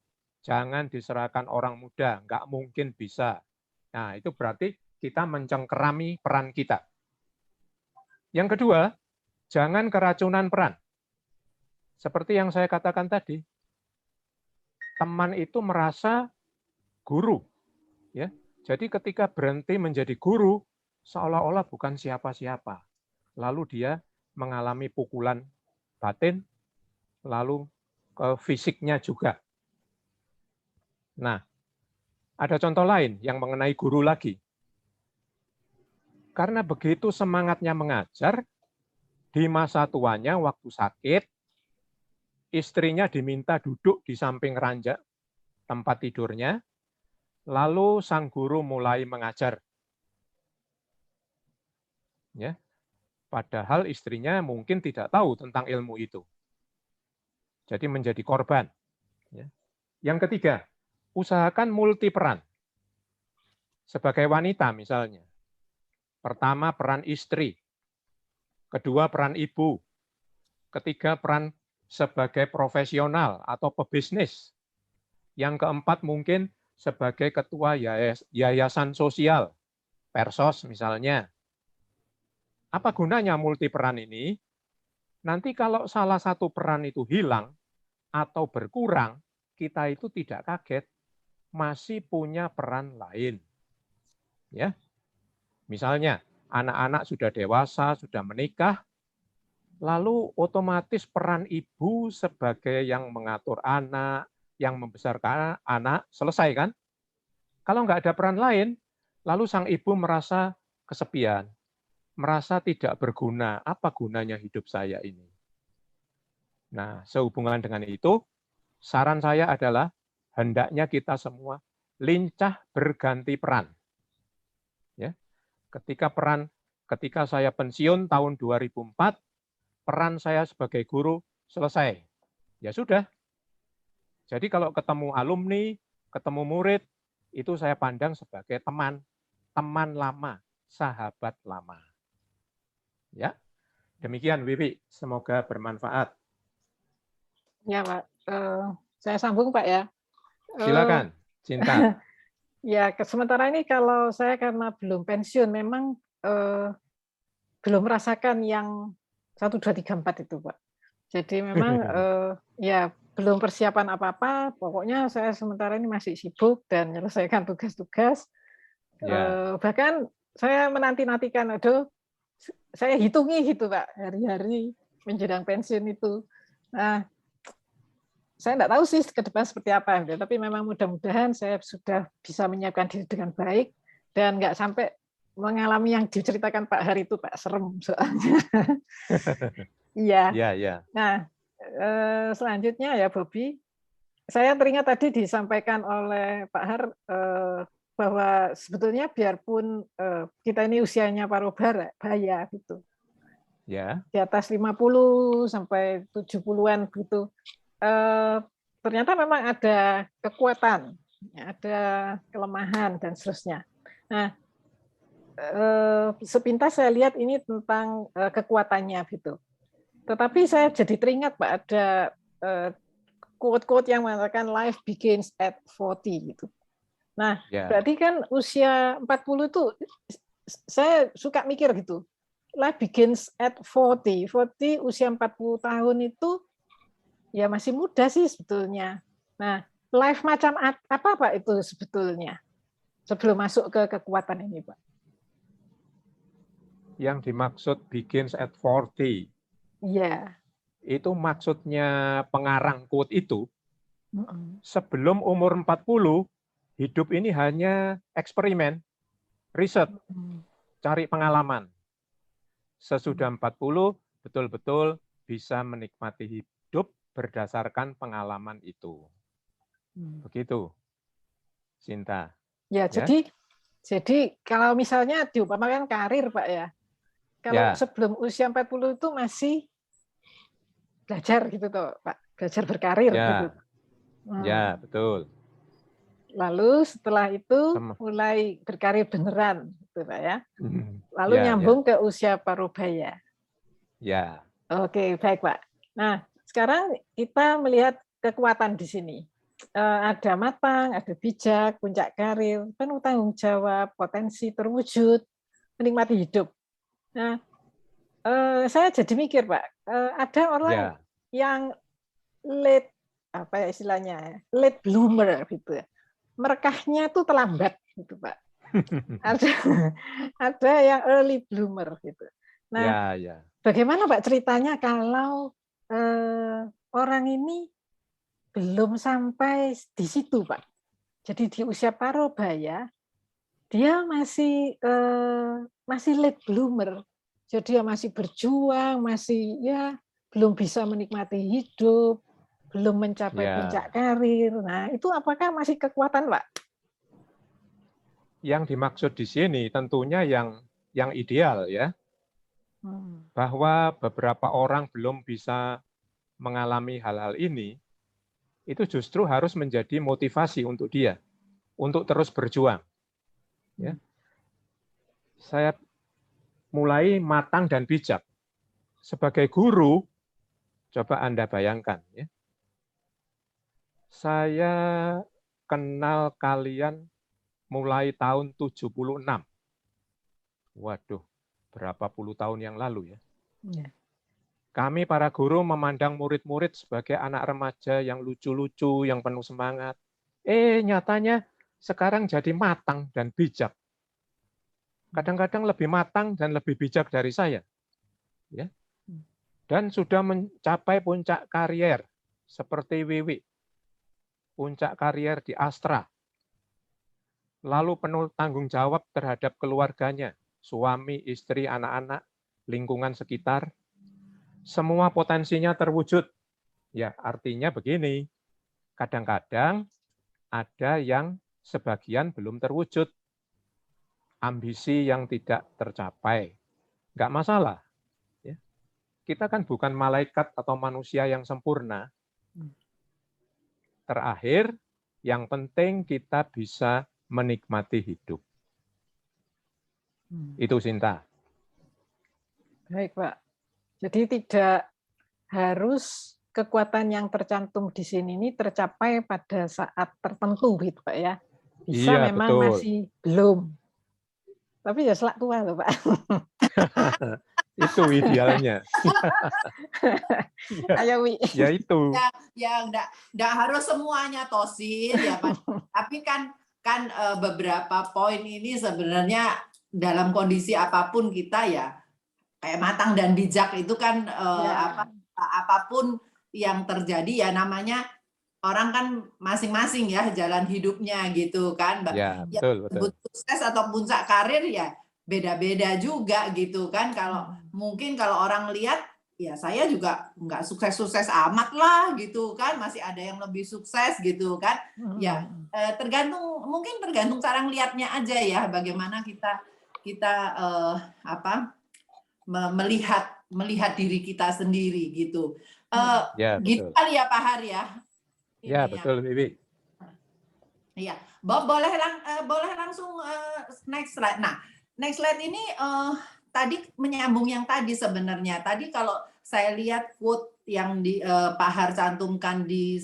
Jangan diserahkan orang muda, nggak mungkin bisa. Nah, itu berarti kita mencengkerami peran kita. Yang kedua, jangan keracunan peran. Seperti yang saya katakan tadi, teman itu merasa guru. Ya, jadi ketika berhenti menjadi guru, seolah-olah bukan siapa-siapa. Lalu dia mengalami pukulan batin, lalu ke fisiknya juga. Nah, ada contoh lain yang mengenai guru lagi. Karena begitu semangatnya mengajar, di masa tuanya waktu sakit, istrinya diminta duduk di samping ranjang tempat tidurnya, lalu sang guru mulai mengajar. Ya, padahal istrinya mungkin tidak tahu tentang ilmu itu. Jadi menjadi korban. Ya. Yang ketiga, usahakan multi peran. Sebagai wanita misalnya. Pertama peran istri. Kedua peran ibu. Ketiga peran sebagai profesional atau pebisnis. Yang keempat mungkin sebagai ketua yayasan sosial. Persos misalnya. Apa gunanya multi peran ini? Nanti kalau salah satu peran itu hilang atau berkurang, kita itu tidak kaget, masih punya peran lain. Ya, misalnya anak-anak sudah dewasa, sudah menikah, lalu otomatis peran ibu sebagai yang mengatur anak, yang membesarkan anak, selesai kan? Kalau nggak ada peran lain, lalu sang ibu merasa kesepian, merasa tidak berguna, apa gunanya hidup saya ini? Nah, sehubungan dengan itu, saran saya adalah hendaknya kita semua lincah berganti peran. Ya. Ketika saya pensiun tahun 2004, peran saya sebagai guru selesai. Ya sudah. Jadi kalau ketemu alumni, ketemu murid, itu saya pandang sebagai teman lama, sahabat lama. Ya, demikian Wiwi, semoga bermanfaat. Ya Pak, saya sambung Pak ya. Silakan, Cinta. Ya, sementara ini kalau saya karena belum pensiun, memang belum merasakan yang 1, 2, 3, 4 itu Pak. Jadi memang ya belum persiapan apa-apa, pokoknya saya sementara ini masih sibuk dan menyelesaikan tugas-tugas. Ya. Bahkan saya menanti-nantikan, aduh, saya hitungi gitu Pak, hari-hari menjelang pensiun itu. Nah, saya enggak tahu sih ke depan seperti apa, tapi memang mudah-mudahan saya sudah bisa menyiapkan diri dengan baik dan nggak sampai mengalami yang diceritakan Pak Hari itu Pak, serem soalnya. Iya. Ya, ya. Nah, selanjutnya ya Bobby, saya teringat tadi disampaikan oleh Pak Har bahwa sebetulnya biarpun kita ini usianya parubaya gitu. Ya. Di atas 50 sampai 70-an gitu. Ternyata memang ada kekuatan, ada kelemahan dan seterusnya. Nah, sepintas saya lihat ini tentang kekuatannya gitu. Tetapi saya jadi teringat Pak, ada quote-quote yang mengatakan life begins at 40 gitu. Nah, berarti kan usia 40 itu saya suka mikir gitu. Life begins at 40. 40 usia 40 tahun itu ya masih muda sih sebetulnya. Nah, life macam apa Pak itu sebetulnya? Sebelum masuk ke kekuatan ini, Pak. Yang dimaksud begins at 40. Iya. Itu maksudnya pengarang quote itu, sebelum umur 40, hidup ini hanya eksperimen, riset, cari pengalaman. Sesudah 40, betul-betul bisa menikmati hidup berdasarkan pengalaman itu. Begitu, Cinta. Ya, jadi kalau misalnya diumpamakan karir, Pak ya, kalau sebelum usia 40 itu masih belajar gitu toh, Pak, belajar berkarir gitu. Ya, betul. Lalu setelah itu mulai berkarir beneran, gitu Pak ya. Lalu nyambung ke usia parubaya. Ya. Oke, baik Pak. Nah, sekarang kita melihat kekuatan di sini. Ada matang, ada bijak, puncak karir, penuh tanggung jawab, potensi terwujud, menikmati hidup. Nah, saya jadi mikir Pak, ada orang yang late apa ya istilahnya, late bloomer gitu ya. Merekahnya itu terlambat gitu Pak. Ada yang early bloomer gitu. Nah, bagaimana Pak ceritanya kalau orang ini belum sampai di situ Pak. Jadi di usia parubaya dia masih late bloomer. Jadi dia masih berjuang, masih ya belum bisa menikmati hidup, belum mencapai puncak karir. Nah, itu apakah masih kekuatan, Pak? Yang dimaksud di sini tentunya yang ideal ya. Bahwa beberapa orang belum bisa mengalami hal-hal ini, itu justru harus menjadi motivasi untuk dia, untuk terus berjuang. Ya. Saya mulai matang dan bijak. Sebagai guru, coba Anda bayangkan. Ya. Saya kenal kalian mulai tahun 76. Waduh, berapa puluh tahun yang lalu ya. Kami para guru memandang murid-murid sebagai anak remaja yang lucu-lucu, yang penuh semangat. Nyatanya sekarang jadi matang dan bijak. Kadang-kadang lebih matang dan lebih bijak dari saya. Ya. Dan sudah mencapai puncak karier seperti Wiwi. Puncak karier di Astra. Lalu penuh tanggung jawab terhadap keluarganya, suami, istri, anak-anak, lingkungan sekitar. Semua potensinya terwujud. Ya, artinya begini. Kadang-kadang ada yang sebagian belum terwujud. Ambisi yang tidak tercapai. Nggak masalah. Ya. Kita kan bukan malaikat atau manusia yang sempurna. Terakhir, yang penting kita bisa menikmati hidup. Itu Sinta. Baik, Pak. Jadi tidak harus kekuatan yang tercantum di sini ini tercapai pada saat tertentu, gitu Pak ya. Bisa Iya, memang betul. masih belum. Tapi ya selak tua loh Pak. Itu idealnya. Ayo Wi. Ya itu. Ya enggak harus semuanya Tosin ya Pak. Tapi kan beberapa poin ini sebenarnya dalam kondisi apapun kita ya kayak matang dan bijak itu kan apapun yang terjadi ya namanya orang kan masing-masing ya jalan hidupnya gitu kan. Ya, betul, betul. Sukses atau puncak karir ya beda-beda juga gitu kan. Kalau mungkin kalau orang lihat ya saya juga nggak sukses-sukses amat lah gitu kan, masih ada yang lebih sukses gitu kan. Ya mungkin tergantung cara ngelihatnya aja ya, bagaimana kita melihat diri kita sendiri gitu. Ya, gitu betul. kali ya Pak Har ya. Ya, betul Bibi. Iya, Bob boleh langsung next slide. Nah, next slide ini tadi menyambung yang tadi sebenarnya. Tadi kalau saya lihat quote yang Pak Har cantumkan di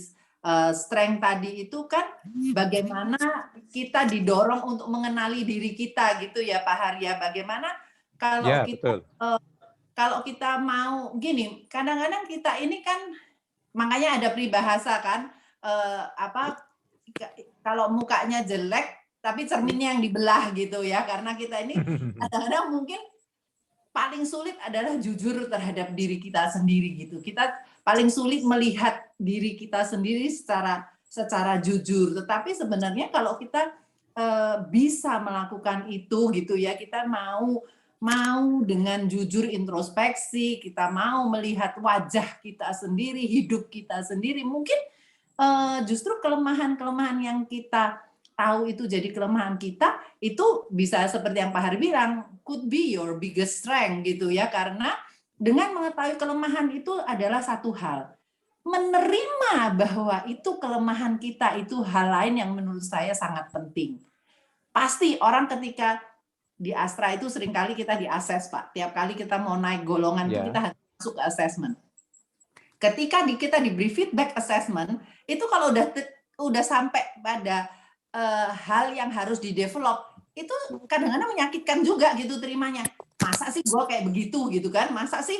strength tadi itu kan bagaimana kita didorong untuk mengenali diri kita gitu ya Pak Har ya. Bagaimana kalau Ya, kita kalau kita mau gini, kadang-kadang kita ini kan makanya ada peribahasa kan kalau mukanya jelek tapi cerminnya yang dibelah gitu ya, karena kita ini kadang-kadang mungkin paling sulit adalah jujur terhadap diri kita sendiri gitu. Kita paling sulit melihat diri kita sendiri secara jujur. Tetapi sebenarnya kalau kita bisa melakukan itu gitu ya, kita mau dengan jujur introspeksi, kita mau melihat wajah kita sendiri, hidup kita sendiri, mungkin justru kelemahan-kelemahan yang kita tahu itu jadi kelemahan kita, itu bisa seperti yang Pak Har bilang, could be your biggest strength gitu ya, karena dengan mengetahui kelemahan itu adalah satu hal. Menerima bahwa itu kelemahan kita itu hal lain yang menurut saya sangat penting. Pasti orang ketika di Astra itu seringkali kita di-assess Pak. Tiap kali kita mau naik golongan itu kita harus masuk ke assessment. Ketika kita diberi feedback assessment, itu kalau udah sampai pada hal yang harus di-develop, itu kadang-kadang menyakitkan juga gitu terimanya. Masa sih gue kayak begitu gitu kan? Masa sih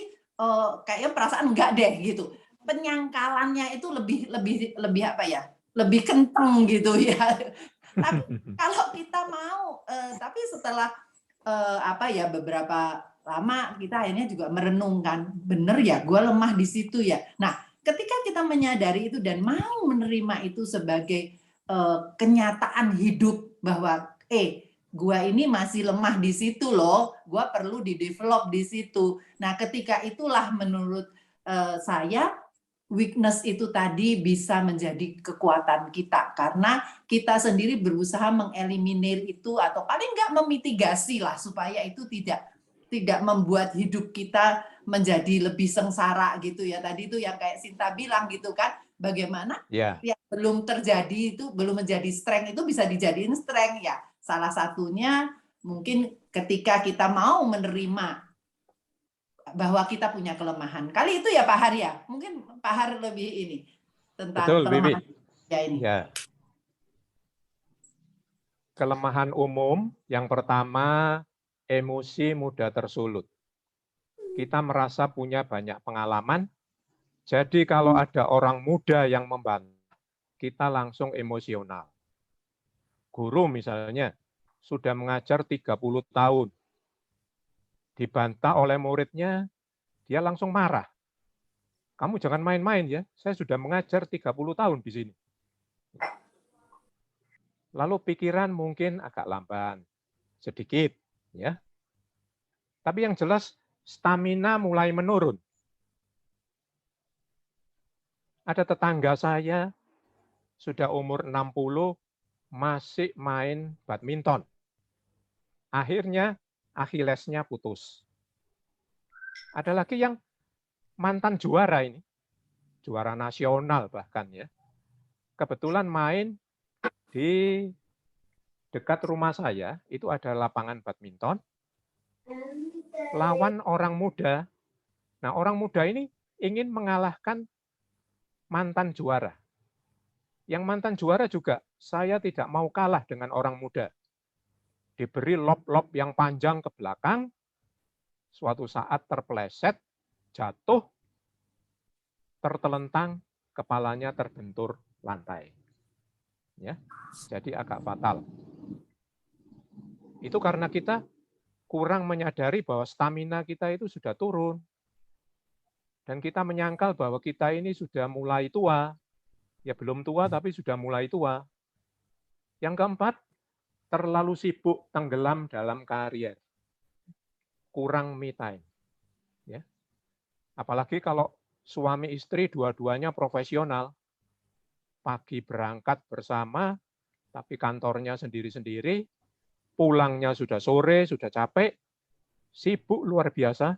kayaknya perasaan enggak deh gitu. Penyangkalannya itu lebih apa ya? Lebih kenceng gitu ya. Tapi kalau kita mau, tapi setelah beberapa lama kita akhirnya juga merenungkan, bener ya gue lemah di situ ya. Nah ketika kita menyadari itu dan mau menerima itu sebagai kenyataan hidup bahwa gue ini masih lemah di situ loh, gue perlu di-develop di situ. Nah ketika itulah menurut saya weakness itu tadi bisa menjadi kekuatan kita karena kita sendiri berusaha mengeliminir itu atau paling nggak memitigasi lah supaya itu tidak membuat hidup kita menjadi lebih sengsara gitu ya. Tadi itu yang kayak Sinta bilang gitu kan, bagaimana yang belum terjadi itu belum menjadi strength itu bisa dijadiin strength ya. Salah satunya mungkin ketika kita mau menerima bahwa kita punya kelemahan. Kali itu ya Pak Har ya. Mungkin Pak Har lebih ini tentang kelemahan ya ini. Ya. Kelemahan umum yang pertama, emosi mudah tersulut. Kita merasa punya banyak pengalaman. Jadi kalau ada orang muda yang membantu, kita langsung emosional. Guru misalnya sudah mengajar 30 tahun. Dibantah oleh muridnya, dia langsung marah. Kamu jangan main-main ya, saya sudah mengajar 30 tahun di sini. Lalu pikiran mungkin agak lamban, sedikit. Ya. Tapi yang jelas stamina mulai menurun. Ada tetangga saya, sudah umur 60, masih main badminton. Akhirnya Akhilesnya putus. Ada lagi yang mantan juara ini, juara nasional bahkan ya. Kebetulan main di dekat rumah saya, itu ada lapangan badminton, lawan orang muda. Nah, orang muda ini ingin mengalahkan mantan juara. Yang mantan juara juga, saya tidak mau kalah dengan orang muda. Diberi lob-lob yang panjang ke belakang, suatu saat terpeleset, jatuh, tertelentang, kepalanya terbentur lantai. Ya, jadi agak fatal. Itu karena kita kurang menyadari bahwa stamina kita itu sudah turun. Dan kita menyangkal bahwa kita ini sudah mulai tua. Ya belum tua tapi sudah mulai tua. Yang keempat, terlalu sibuk tenggelam dalam karier. Kurang me time. Ya. Apalagi kalau suami istri dua-duanya profesional, pagi berangkat bersama, tapi kantornya sendiri-sendiri, pulangnya sudah sore, sudah capek, sibuk luar biasa,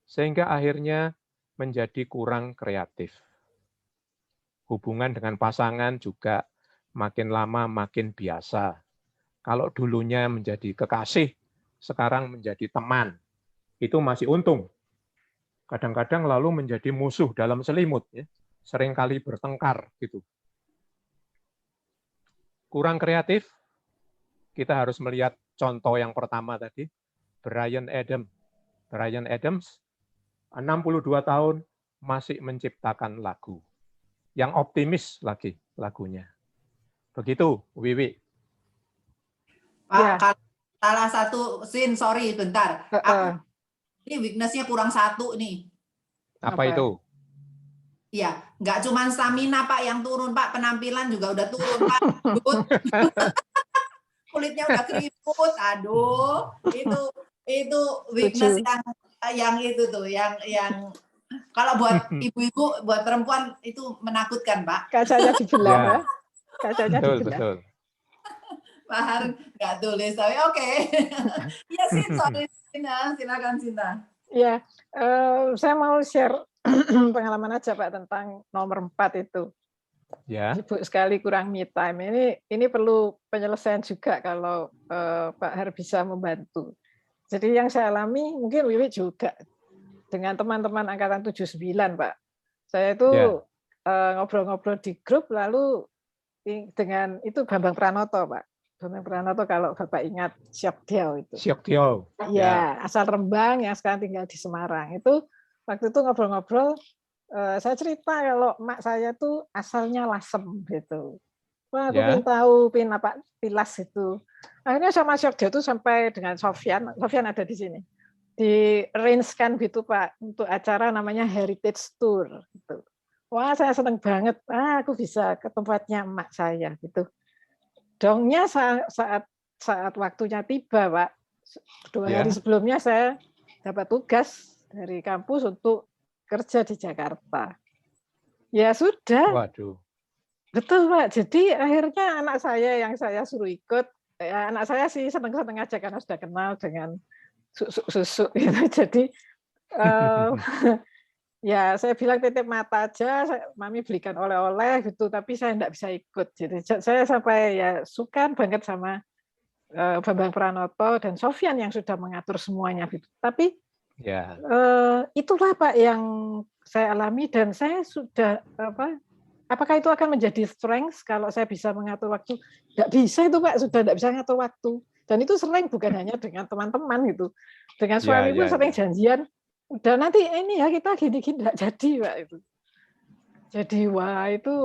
sehingga akhirnya menjadi kurang kreatif. Hubungan dengan pasangan juga makin lama makin biasa. Kalau dulunya menjadi kekasih, sekarang menjadi teman. Itu masih untung. Kadang-kadang lalu menjadi musuh dalam selimut. Ya. Seringkali bertengkar. Gitu. Kurang kreatif, kita harus melihat contoh yang pertama tadi, Bryan Adams. Bryan Adams, 62 tahun, masih menciptakan lagu. Yang optimis lagi lagunya. Begitu, Wiwi. Pak, salah satu, sorry bentar. Ini weakness-nya kurang satu nih. Apa itu? Iya, nggak cuma stamina Pak yang turun, Pak, penampilan juga udah turun, Pak. Kulitnya udah keriput, aduh, itu weakness yang itu tuh, yang kalau buat ibu-ibu, buat perempuan itu menakutkan, Pak. Kacanya dibelah, ya. Kacanya betul, dibelah. Betul. Pak Har nggak tulis, tapi oke. Ya sih, sorry, Sinta, silakan Sinta. Ya, saya mau share pengalaman aja Pak tentang nomor 4 itu. Ya. Sibuk sekali kurang me time. Ini perlu penyelesaian juga kalau Pak Har bisa membantu. Jadi yang saya alami mungkin Wiwi juga dengan teman-teman angkatan 79 Pak. Saya itu ngobrol-ngobrol di grup lalu dengan itu Bambang Pranoto Pak. Bambang Pranoto kalau Bapak ingat Syokdeo itu. Syokdeo. Ya, asal Rembang yang sekarang tinggal di Semarang. Itu waktu itu ngobrol-ngobrol, saya cerita kalau emak saya tuh asalnya Lasem gitu. Wah, aku pengen tahu, apa Pilas itu. Akhirnya sama Syokdeo itu sampai dengan Sofyan ada di sini. Di-arrange-kan gitu Pak untuk acara namanya Heritage Tour gitu. Wah, saya seneng banget. Aku bisa ke tempatnya emak saya gitu. Dongnya saat waktunya tiba, Pak. 2 hari sebelumnya saya dapat tugas dari kampus untuk kerja di Jakarta. Ya sudah. Waduh. Betul, Pak. Jadi akhirnya anak saya yang saya suruh ikut, ya anak saya sih seneng-seneng aja karena sudah kenal dengan susuk gitu. Jadi ya saya bilang titip mata aja, Mami belikan oleh-oleh gitu, tapi saya enggak bisa ikut. Jadi saya sampai ya suka banget sama Bambang Pranoto dan Sofyan yang sudah mengatur semuanya gitu. Tapi itulah Pak yang saya alami dan saya sudah apakah itu akan menjadi strength kalau saya bisa mengatur waktu? Enggak bisa itu Pak, sudah enggak bisa mengatur waktu. Dan itu sering bukan hanya dengan teman-teman gitu. Dengan suami pun sering janjian udah nanti ini ya kita gini-gini enggak jadi Pak itu. Jadi wah itu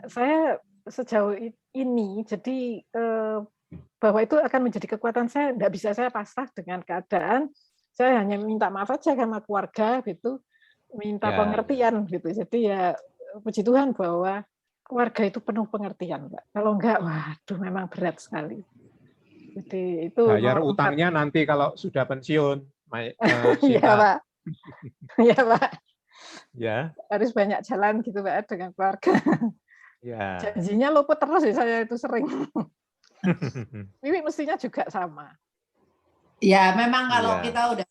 saya sejauh ini jadi bahwa itu akan menjadi kekuatan saya, enggak bisa saya pasrah dengan keadaan. Saya hanya minta maaf aja sama keluarga gitu, minta pengertian gitu. Jadi ya puji Tuhan bahwa keluarga itu penuh pengertian, Pak. Kalau enggak, waduh memang berat sekali. Jadi itu bayar utangnya nanti kalau sudah pensiun. Iya Pak, iya Pak. Ya. Harus banyak jalan gitu Pak dengan keluarga. Ya. Janjinya luput terus ya, saya itu sering. Wiwi mestinya juga sama. Ya, memang kalau Iya. kita udah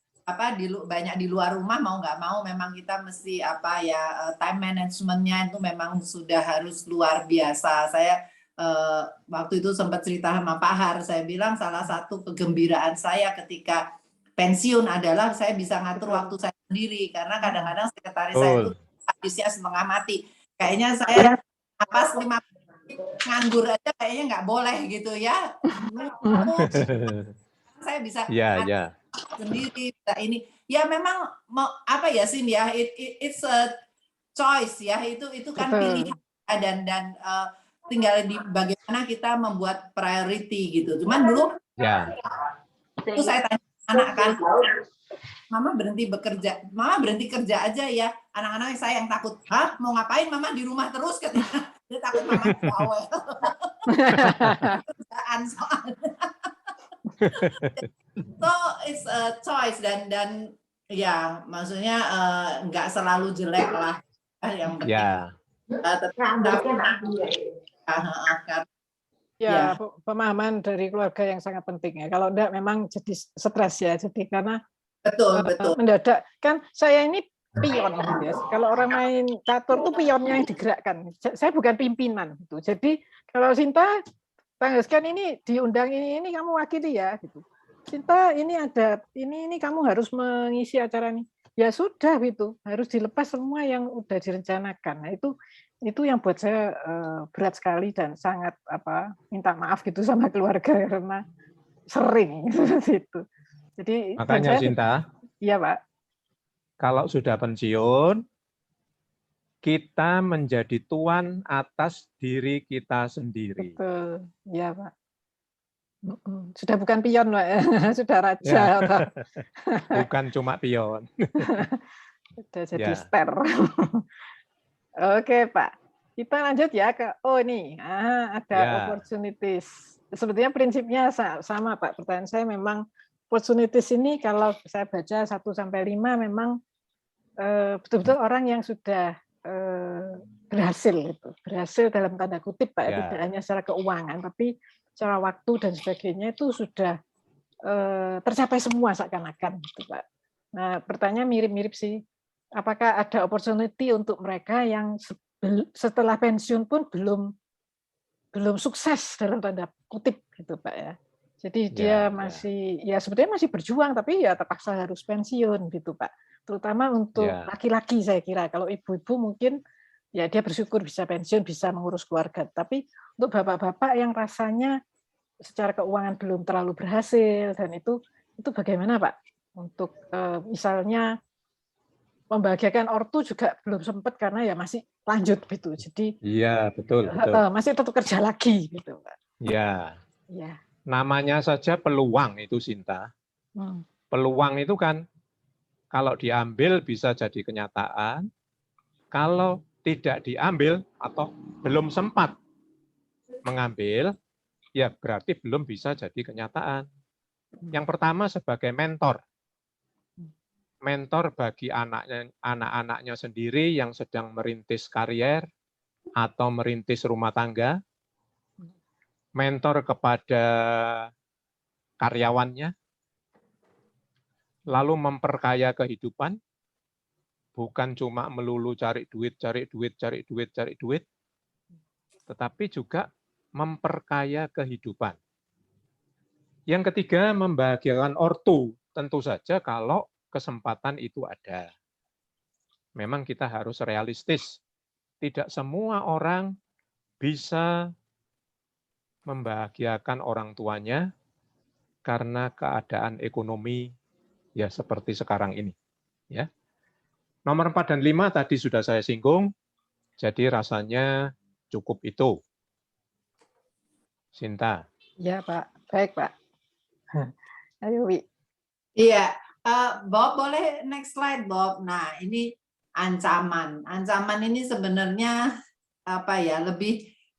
banyak di luar rumah, mau nggak mau memang kita mesti time managementnya itu memang sudah harus luar biasa. Saya waktu itu sempat cerita sama Pak Har, saya bilang salah satu kegembiraan saya ketika pensiun adalah saya bisa ngatur waktu saya sendiri, karena kadang-kadang sekretaris saya itu habisnya setengah mati. Kayaknya saya napas 5 menit nganggur aja kayaknya nggak boleh gitu ya. Saya bisa sendiri, bisa ini. Ya memang Sin ya, it's a choice ya, itu kan pilihan dan tinggal di bagaimana kita membuat priority gitu. Cuman dulu itu saya tanya anak kan, Mama berhenti bekerja, Mama berhenti kerja aja ya. Anak-anak saya yang takut, hah mau ngapain Mama di rumah terus, katanya. Dia takut Mama bawel. Kerjaan soalnya. So it's a choice dan ya maksudnya nggak selalu jelek lah, yang penting pemahaman dari keluarga yang sangat penting ya. Kalau enggak memang jadi stres ya. Jadi karena betul. Mendadak kan saya ini pion ya. Kalau orang main catur tuh pionnya yang digerakkan. Saya bukan pimpinan gitu. Jadi kalau Sinta Pangeskan ini diundang ini kamu wakili ya gitu. Sinta ini ada ini kamu harus mengisi acara ini. Ya sudah gitu. Harus dilepas semua yang udah direncanakan. Nah, itu yang buat saya berat sekali dan sangat minta maaf gitu sama keluarga karena sering gitu. Jadi makanya Sinta, iya Pak, kalau sudah pensiun kita menjadi tuan atas diri kita sendiri. Betul, iya Pak. Sudah bukan pion Pak, sudah raja. Ya. Bukan cuma pion. Sudah jadi ster. Oke Pak, kita lanjut ya ke ini ada opportunities. Sebetulnya prinsipnya sama Pak. Pertanyaan saya memang opportunities ini kalau saya baca 1-5 memang betul-betul orang yang sudah berhasil dalam tanda kutip Pak, tidak hanya secara keuangan tapi secara waktu dan sebagainya itu sudah tercapai semua seakan-akan gitu Pak. Nah pertanyaan mirip-mirip sih. Apakah ada opportunity untuk mereka yang setelah pensiun pun belum sukses dalam tanda kutip gitu Pak ya. Jadi dia masih ya sebetulnya masih berjuang tapi ya terpaksa harus pensiun gitu Pak. Terutama untuk laki-laki saya kira. Kalau ibu-ibu mungkin ya dia bersyukur bisa pensiun, bisa mengurus keluarga. Tapi untuk bapak-bapak yang rasanya secara keuangan belum terlalu berhasil dan itu bagaimana Pak? Untuk misalnya membahagiakan ortu juga belum sempat karena ya masih lanjut gitu. Jadi iya betul. Masih tetap kerja lagi gitu Pak. Ya. Namanya saja peluang itu Sinta. Peluang itu kan kalau diambil bisa jadi kenyataan. Kalau tidak diambil atau belum sempat mengambil, ya berarti belum bisa jadi kenyataan. Yang pertama sebagai mentor. Mentor bagi anak-anaknya sendiri yang sedang merintis karier atau merintis rumah tangga, mentor kepada karyawannya, lalu memperkaya kehidupan, bukan cuma melulu cari duit, tetapi juga memperkaya kehidupan. Yang ketiga, membahagiakan ortu, tentu saja kalau kesempatan itu ada. Memang kita harus realistis. Tidak semua orang bisa membahagiakan orang tuanya karena keadaan ekonomi ya seperti sekarang ini. Ya. Nomor 4 dan 5 tadi sudah saya singgung, jadi rasanya cukup itu. Sinta. Ya Pak, baik Pak. Ayo Wi. Iya. Bob, boleh next slide, Bob. Nah, ini ancaman. Ancaman ini sebenarnya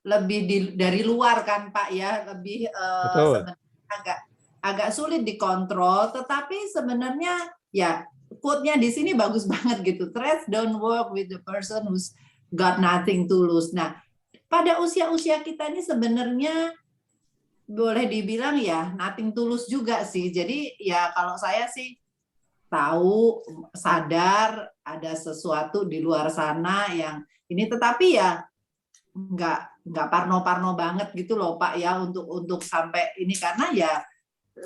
lebih dari luar kan, Pak ya, lebih sebenarnya agak sulit dikontrol. Tetapi sebenarnya ya quote-nya di sini bagus banget gitu. Threats don't work with the person who's got nothing to lose. Nah, pada usia-usia kita ini sebenarnya boleh dibilang ya nothing tulus juga sih. Jadi ya kalau saya sih tahu, sadar ada sesuatu di luar sana yang ini, tetapi ya nggak parno-parno banget gitu loh Pak ya untuk sampai ini, karena ya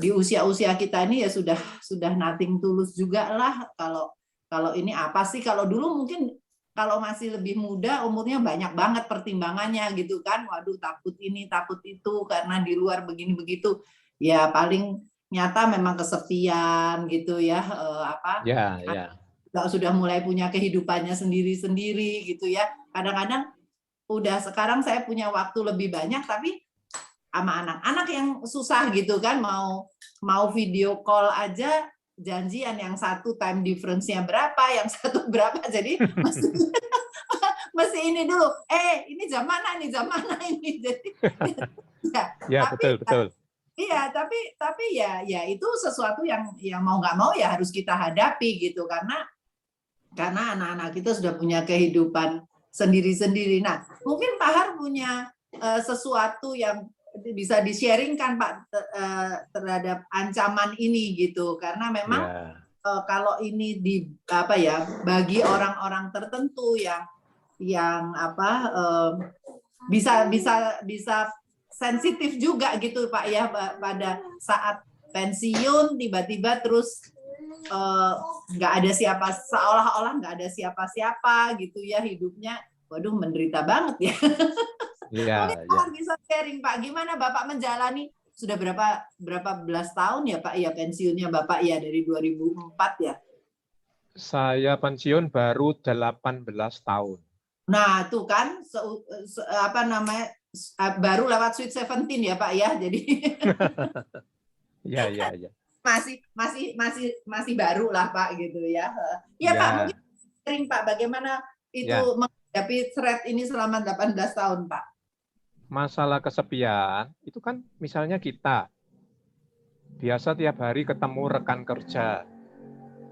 di usia-usia kita ini ya sudah nothing tulus juga lah. Kalau ini apa sih, kalau dulu mungkin kalau masih lebih muda umurnya banyak banget pertimbangannya gitu kan, waduh takut ini takut itu karena di luar begini begitu, ya paling nyata memang kesepian gitu ya, sudah mulai punya kehidupannya sendiri-sendiri gitu ya. Kadang-kadang udah sekarang saya punya waktu lebih banyak tapi sama anak-anak yang susah gitu kan, mau video call aja janjian, yang satu time difference-nya berapa, yang satu berapa, jadi mesti ini dulu, ini jam mana ini, jadi ya betul. Iya, tapi ya itu sesuatu yang mau nggak mau ya harus kita hadapi gitu, karena anak-anak kita sudah punya kehidupan sendiri-sendiri. Nah, mungkin Pak Har punya sesuatu yang bisa di-sharingkan Pak terhadap ancaman ini gitu, karena memang kalau ini bagi orang-orang tertentu yang bisa sensitif juga gitu Pak ya, pada saat pensiun tiba-tiba terus nggak ada siapa, seolah-olah nggak ada siapa-siapa gitu ya hidupnya, waduh menderita banget ya. Mungkin Pak bisa sharing Pak, gimana Bapak menjalani, sudah berapa belas tahun ya Pak ya pensiunnya Bapak ya, dari 2004 ya? Saya pensiun baru 18 tahun. Nah, tuh kan baru lewat Sweet 17 ya Pak ya. Jadi ya. Masih baru lah Pak gitu ya. Ya Pak, mungkin sering Pak bagaimana itu menghadapi threat ini selama 18 tahun Pak? Masalah kesepian itu kan misalnya kita biasa tiap hari ketemu rekan kerja,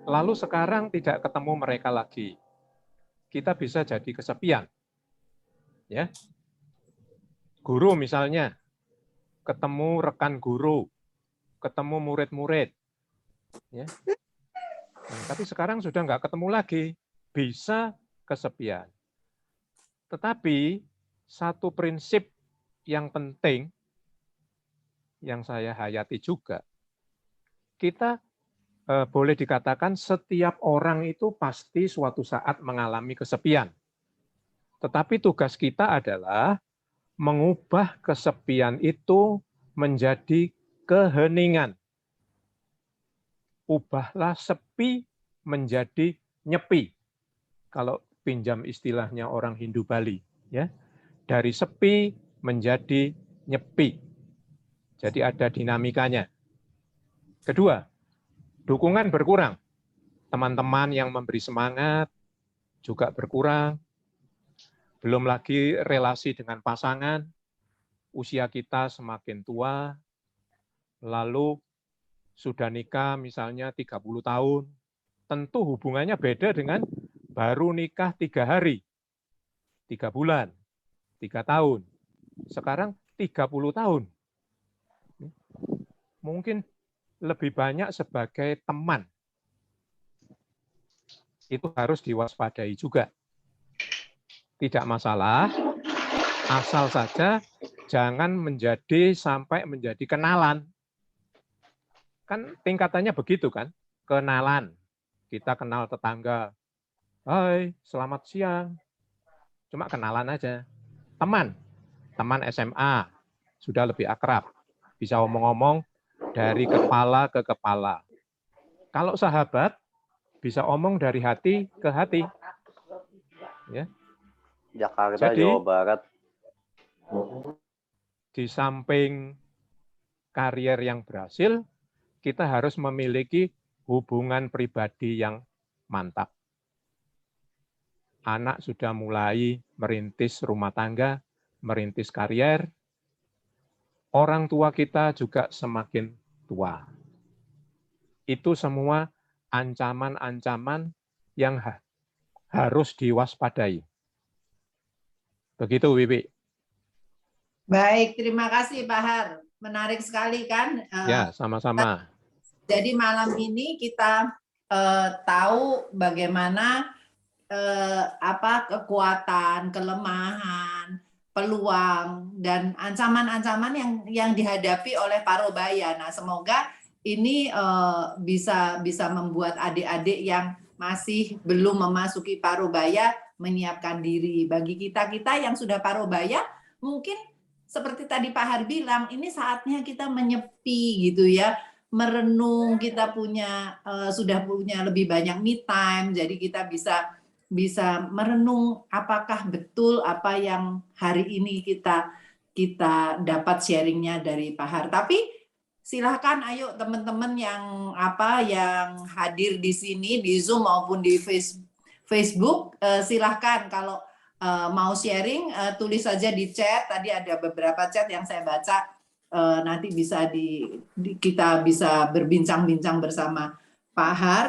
lalu sekarang tidak ketemu mereka lagi, kita bisa jadi kesepian, ya. Guru misalnya ketemu rekan guru, ketemu murid-murid, ya. Nah, tapi sekarang sudah nggak ketemu lagi, bisa kesepian. Tetapi satu prinsip yang penting yang saya hayati juga, kita boleh dikatakan setiap orang itu pasti suatu saat mengalami kesepian. Tetapi tugas kita adalah mengubah kesepian itu menjadi keheningan. Ubahlah sepi menjadi nyepi. Kalau pinjam istilahnya orang Hindu Bali, ya. Dari sepi menjadi nyepi. Jadi ada dinamikanya. Kedua, dukungan berkurang. Teman-teman yang memberi semangat juga berkurang. Belum lagi relasi dengan pasangan, usia kita semakin tua, lalu sudah nikah misalnya 30 tahun, tentu hubungannya beda dengan baru nikah 3 hari, 3 bulan, 3 tahun. Sekarang 30 tahun. Mungkin lebih banyak sebagai teman. Itu harus diwaspadai juga. Tidak masalah, asal saja jangan sampai menjadi kenalan. Kan tingkatannya begitu kan, kenalan. Kita kenal tetangga, hai, selamat siang. Cuma kenalan aja. Teman SMA, sudah lebih akrab. Bisa omong-omong dari kepala ke kepala. Kalau sahabat, bisa omong dari hati ke hati. Ya. Jakarta, Jadi, Jawa Barat. Di samping karier yang berhasil, kita harus memiliki hubungan pribadi yang mantap. Anak sudah mulai merintis rumah tangga, merintis karier, orang tua kita juga semakin tua. Itu semua ancaman-ancaman yang harus diwaspadai. Begitu, Wiwi. Baik, terima kasih Pak Har. Menarik sekali kan? Ya, sama-sama. Jadi malam ini kita tahu bagaimana kekuatan, kelemahan, peluang dan ancaman-ancaman yang dihadapi oleh Parubaya. Nah, semoga ini bisa membuat adik-adik yang masih belum memasuki Parubaya menyiapkan diri. Bagi kita yang sudah Parubaya, mungkin seperti tadi Pak Har bilang, ini saatnya kita menyepi gitu ya, merenung. Kita sudah punya lebih banyak me time, jadi kita bisa merenung apakah betul apa yang hari ini kita dapat sharingnya dari Pak Har. Tapi silahkan ayo teman-teman yang hadir di sini di Zoom maupun di Facebook, silahkan kalau mau sharing, tulis saja di chat. Tadi ada beberapa chat yang saya baca, nanti bisa kita bisa berbincang-bincang bersama Pak Har.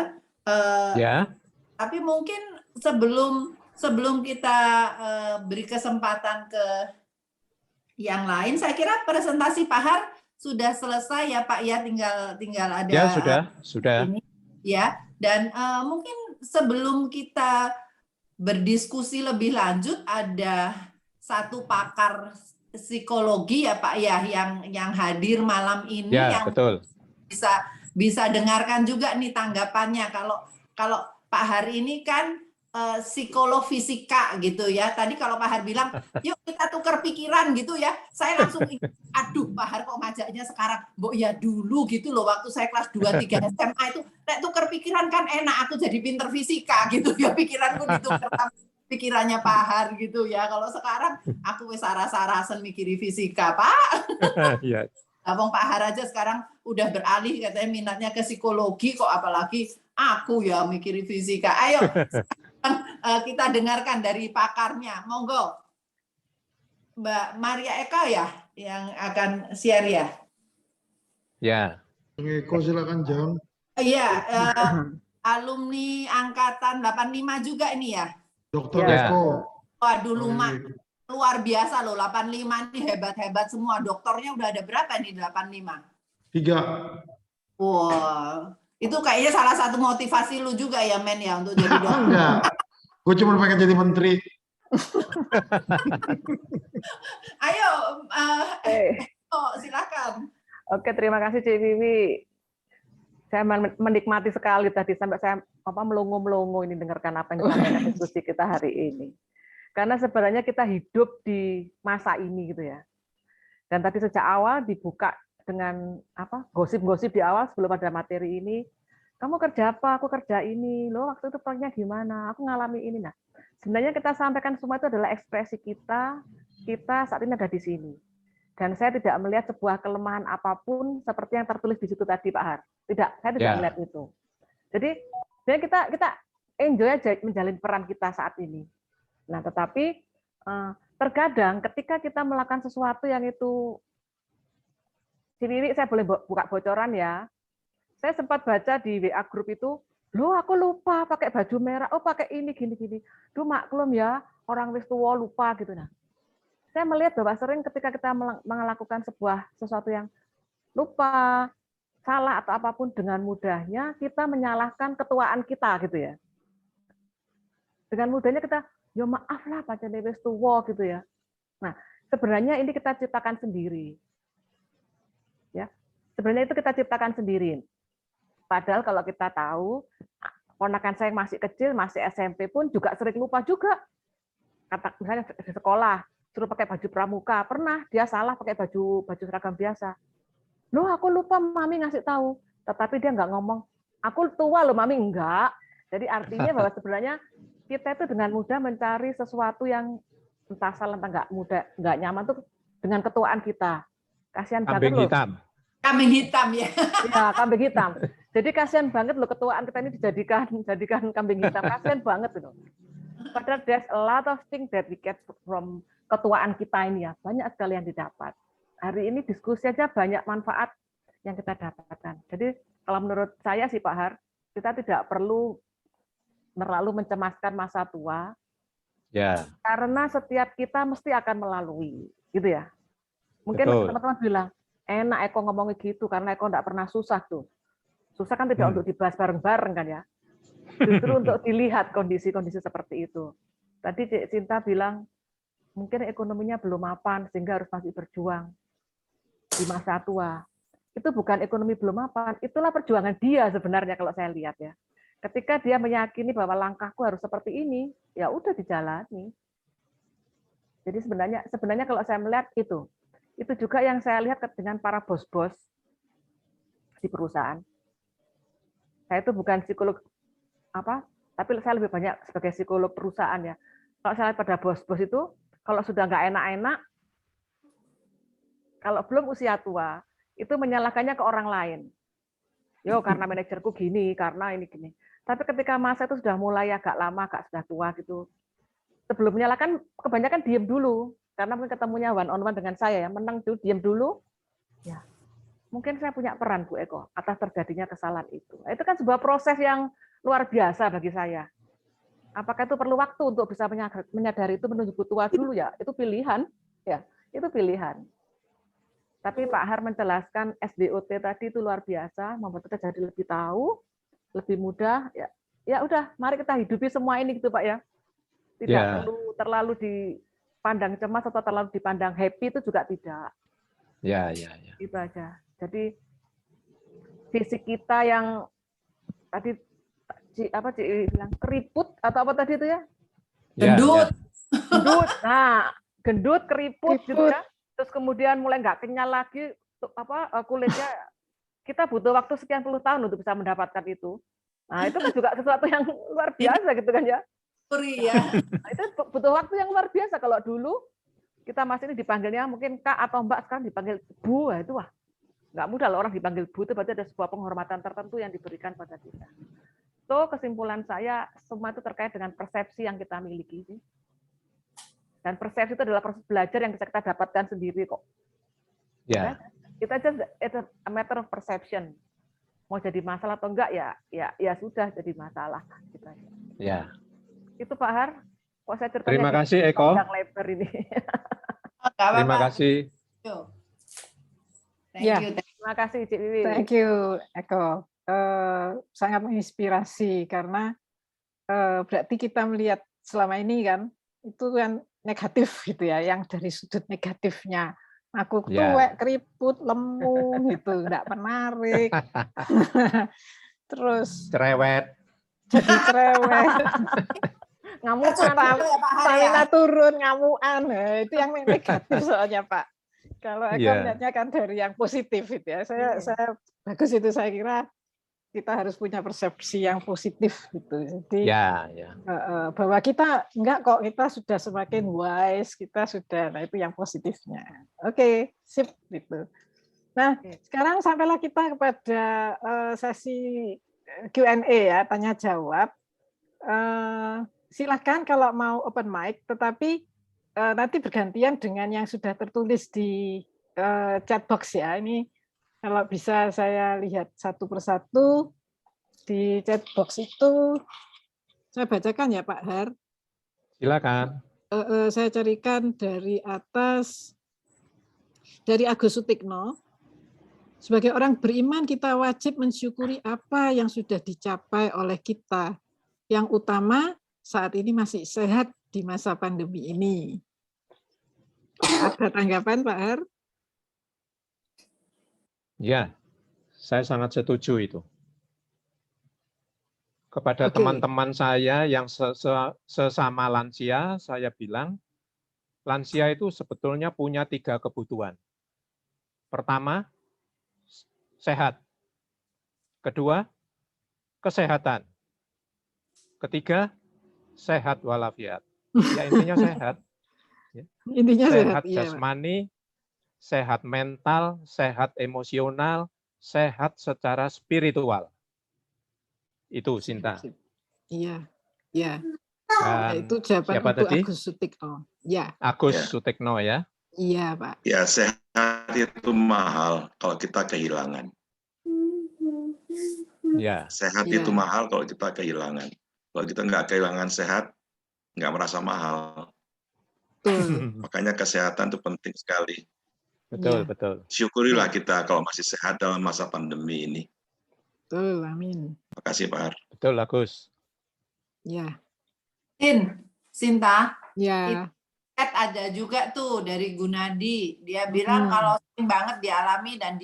Ya. Tapi mungkin sebelum kita beri kesempatan ke yang lain, saya kira presentasi Pak Har sudah selesai ya Pak ya, tinggal ada. Ya, sudah. Ini, ya, dan mungkin sebelum kita berdiskusi lebih lanjut, ada satu pakar psikologi ya Pak ya yang hadir malam ini, ya, yang betul. bisa dengarkan juga nih tanggapannya. Kalau Pak Har ini kan psikolog fisika gitu ya. Tadi kalau Pak Har bilang, yuk kita tukar pikiran gitu ya. Saya langsung, aduh Pak Har kok ngajaknya sekarang. Mbok ya dulu gitu loh, waktu saya kelas 2-3 SMA itu, tukar pikiran kan enak, aku jadi pinter fisika gitu ya. Pikiranku ditukar sama pikirannya Pak Har gitu ya. Kalau sekarang aku wis sarah-sarasen mikiri fisika, Pak. Iya. Abang Pak Har aja sekarang udah beralih, katanya minatnya ke psikologi, kok apalagi aku ya mikiri fisika. Ayo kita dengarkan dari pakarnya. Monggo, Mbak Maria Eka ya yang akan share ya. Ya. Eko silakan John. Iya, alumni angkatan 85 juga ini ya. Dokter ya. Eko. Waduh, luar biasa loh, 85 ini hebat-hebat semua. Doktornya udah ada berapa nih 85? 3. Wow, itu kayaknya salah satu motivasi lu juga ya Men ya untuk jadi dokter. Enggak, gue cuma pengen jadi menteri. Ayo, silakan. Oke, terima kasih Cik Wiwi. Saya menikmati sekali tadi sampai saya melongo-melongo ini dengarkan apa yang disampaikan diskusi kita hari ini. Karena sebenarnya kita hidup di masa ini gitu ya. Dan tadi sejak awal dibuka dengan gosip-gosip di awal sebelum ada materi ini. Kamu kerja apa? Aku kerja ini. Loh, waktu itu proyeknya gimana? Aku ngalami ini. Nah, sebenarnya kita sampaikan semua itu adalah ekspresi kita saat ini ada di sini. Dan saya tidak melihat sebuah kelemahan apapun seperti yang tertulis di situ tadi, Pak Har. Tidak, saya tidak melihat itu. Jadi kita enjoy aja menjalin peran kita saat ini. Nah, tetapi terkadang ketika kita melakukan sesuatu yang itu, Ciwiwi, saya boleh buka bocoran ya. Saya sempat baca di WA grup itu, loh aku lupa pakai baju merah, oh pakai ini gini-gini. Duh maklum ya, orang wis tua lupa gitu. Nah, saya melihat bahwa sering ketika kita melakukan sesuatu yang lupa, salah atau apapun dengan mudahnya kita menyalahkan ketuaan kita gitu ya. Dengan mudahnya kita, ya maaf lah pacar wis tua gitu ya. Nah, sebenarnya ini kita ciptakan sendiri. Ya, sebenarnya itu kita ciptakan sendiri. Padahal kalau kita tahu, ponakan saya yang masih kecil, masih SMP pun juga sering lupa juga. Misalnya di sekolah, suruh pakai baju pramuka, pernah dia salah pakai baju seragam biasa. Loh, aku lupa, Mami ngasih tahu. Tetapi dia nggak ngomong, aku tua loh, Mami, enggak. Jadi artinya bahwa sebenarnya kita itu dengan mudah mencari sesuatu yang entah salah, entah nggak nyaman tuh dengan ketuaan kita. Kasihan banget loh. Kambing hitam ya. Ya, kambing hitam. Jadi kasihan banget loh ketuaan kita ini dijadikan kambing hitam. Kasihan banget loh. Padahal there's a lot of things that we get from ketuaan kita ini ya. Banyak sekali yang didapat. Hari ini diskusi aja banyak manfaat yang kita dapatkan. Jadi kalau menurut saya sih Pak Har, kita tidak perlu terlalu mencemaskan masa tua. Ya. Karena setiap kita mesti akan melalui, gitu ya. Mungkin Betul. teman-teman bilang, enak Eko ngomongin gitu karena Eko enggak pernah susah tuh. Susah kan tidak untuk dibahas bareng-bareng kan ya. Justru untuk dilihat kondisi-kondisi seperti itu. Tadi Cik Cinta bilang, mungkin ekonominya belum mapan sehingga harus masih berjuang di masa tua. Itu bukan ekonomi belum mapan, itulah perjuangan dia sebenarnya kalau saya lihat ya. Ketika dia meyakini bahwa langkahku harus seperti ini, ya udah dijalani. Jadi sebenarnya kalau saya melihat itu juga yang saya lihat dengan para bos-bos di perusahaan. Saya itu bukan psikolog tapi saya lebih banyak sebagai psikolog perusahaan ya. Kalau saya lihat pada bos-bos itu, kalau sudah nggak enak-enak, kalau belum usia tua, itu menyalahkannya ke orang lain. Yo, karena manajerku gini, karena ini gini. Tapi ketika masa itu sudah mulai agak lama, agak sudah tua gitu, sebelum menyalahkan, kebanyakan diem dulu. Karena mungkin ketemunya one on one dengan saya ya, menang dulu, diem dulu. Ya, mungkin saya punya peran Bu Eko atas terjadinya kesalahan itu. Itu kan sebuah proses yang luar biasa bagi saya. Apakah itu perlu waktu untuk bisa menyadari itu menunggu tua dulu ya? Itu pilihan, ya, itu pilihan. Tapi Pak Har menjelaskan SDOT tadi itu luar biasa, membuat kita jadi lebih tahu, lebih mudah. Ya udah, mari kita hidupi semua ini gitu Pak ya. Tidak perlu terlalu dipandang cemas atau terlalu dipandang happy, itu juga tidak. Ya. Itu aja. Jadi fisik kita yang tadi Cik bilang keriput atau apa tadi itu ya? Gendut. Nah, gendut, keriput gitu ya. Terus kemudian mulai nggak kenyal lagi kulitnya. Kita butuh waktu sekian puluh tahun untuk bisa mendapatkan itu. Nah, itu kan juga sesuatu yang luar biasa gitu kan ya. Nah, itu butuh waktu yang luar biasa. Kalau dulu kita masih ini dipanggilnya mungkin Kak atau Mbak, sekarang dipanggil Bu, itu nggak mudah loh orang dipanggil Bu, itu berarti ada sebuah penghormatan tertentu yang diberikan pada kita. So, kesimpulan saya, semua itu terkait dengan persepsi yang kita miliki. Dan persepsi itu adalah proses belajar yang bisa kita dapatkan sendiri kok. Ya. Kita it's a matter of perception. Mau jadi masalah atau enggak ya sudah jadi masalah. Gitu aja. Ya. Itu Pak Har. Kok saya ceritanya Terima kasih Eko. Lebar ini. Terima kasih. Terima kasih Cik Wiwi. Thank you Eko. Sangat menginspirasi karena berarti kita melihat selama ini kan itu kan negatif gitu ya, yang dari sudut negatifnya. Aku tuwek, keriput, lemu gitu, enggak menarik. Terus cerewet. Jadi cerewet. Ngamukan, stamina turun, ngamuan. Itu yang negatif soalnya Pak. Kalau Eko melihatnya kan dari yang positif itu ya. Saya bagus itu, saya kira kita harus punya persepsi yang positif gitu. Jadi bahwa kita enggak kok, kita sudah semakin wise, kita sudah, nah itu yang positifnya. Oke, sip gitu. Nah, sekarang sampailah kita kepada sesi Q&A ya, tanya jawab. Silakan kalau mau open mic, tetapi nanti bergantian dengan yang sudah tertulis di chat box ya. Ini kalau bisa saya lihat satu persatu di chat box itu, saya bacakan ya Pak Har. Silakan. Saya carikan dari atas, dari Agus Sutikno. Sebagai orang beriman, kita wajib mensyukuri apa yang sudah dicapai oleh kita. Yang utama, saat ini masih sehat di masa pandemi ini. Ada tanggapan Pak Har? Ya, saya sangat setuju itu. Kepada teman-teman saya yang sesama lansia, saya bilang, lansia itu sebetulnya punya 3 kebutuhan. Pertama, sehat. Kedua, kesehatan. Ketiga, sehat walafiat. Ya intinya sehat. Intinya sehat iya, jasmani, sehat mental, sehat emosional, sehat secara spiritual. Itu Sinta. Iya, iya. Dan itu jawaban siapa untuk tadi? Agus Sutikno. Ya. Agus Sutikno ya. Iya, Pak. Ya, sehat itu mahal kalau kita kehilangan. Ya. Sehat itu mahal kalau kita kehilangan. Kalau kita nggak kehilangan sehat, nggak merasa mahal. Makanya kesehatan itu penting sekali. Betul, Iya. betul. Syukurilah kita kalau masih sehat dalam masa pandemi ini. Betul, amin. Terima kasih Pak Har. Betul, Agus. Ya. Sinta, Ya. chat ada juga tuh dari Gunadi. Dia bilang kalau sering banget dialami dan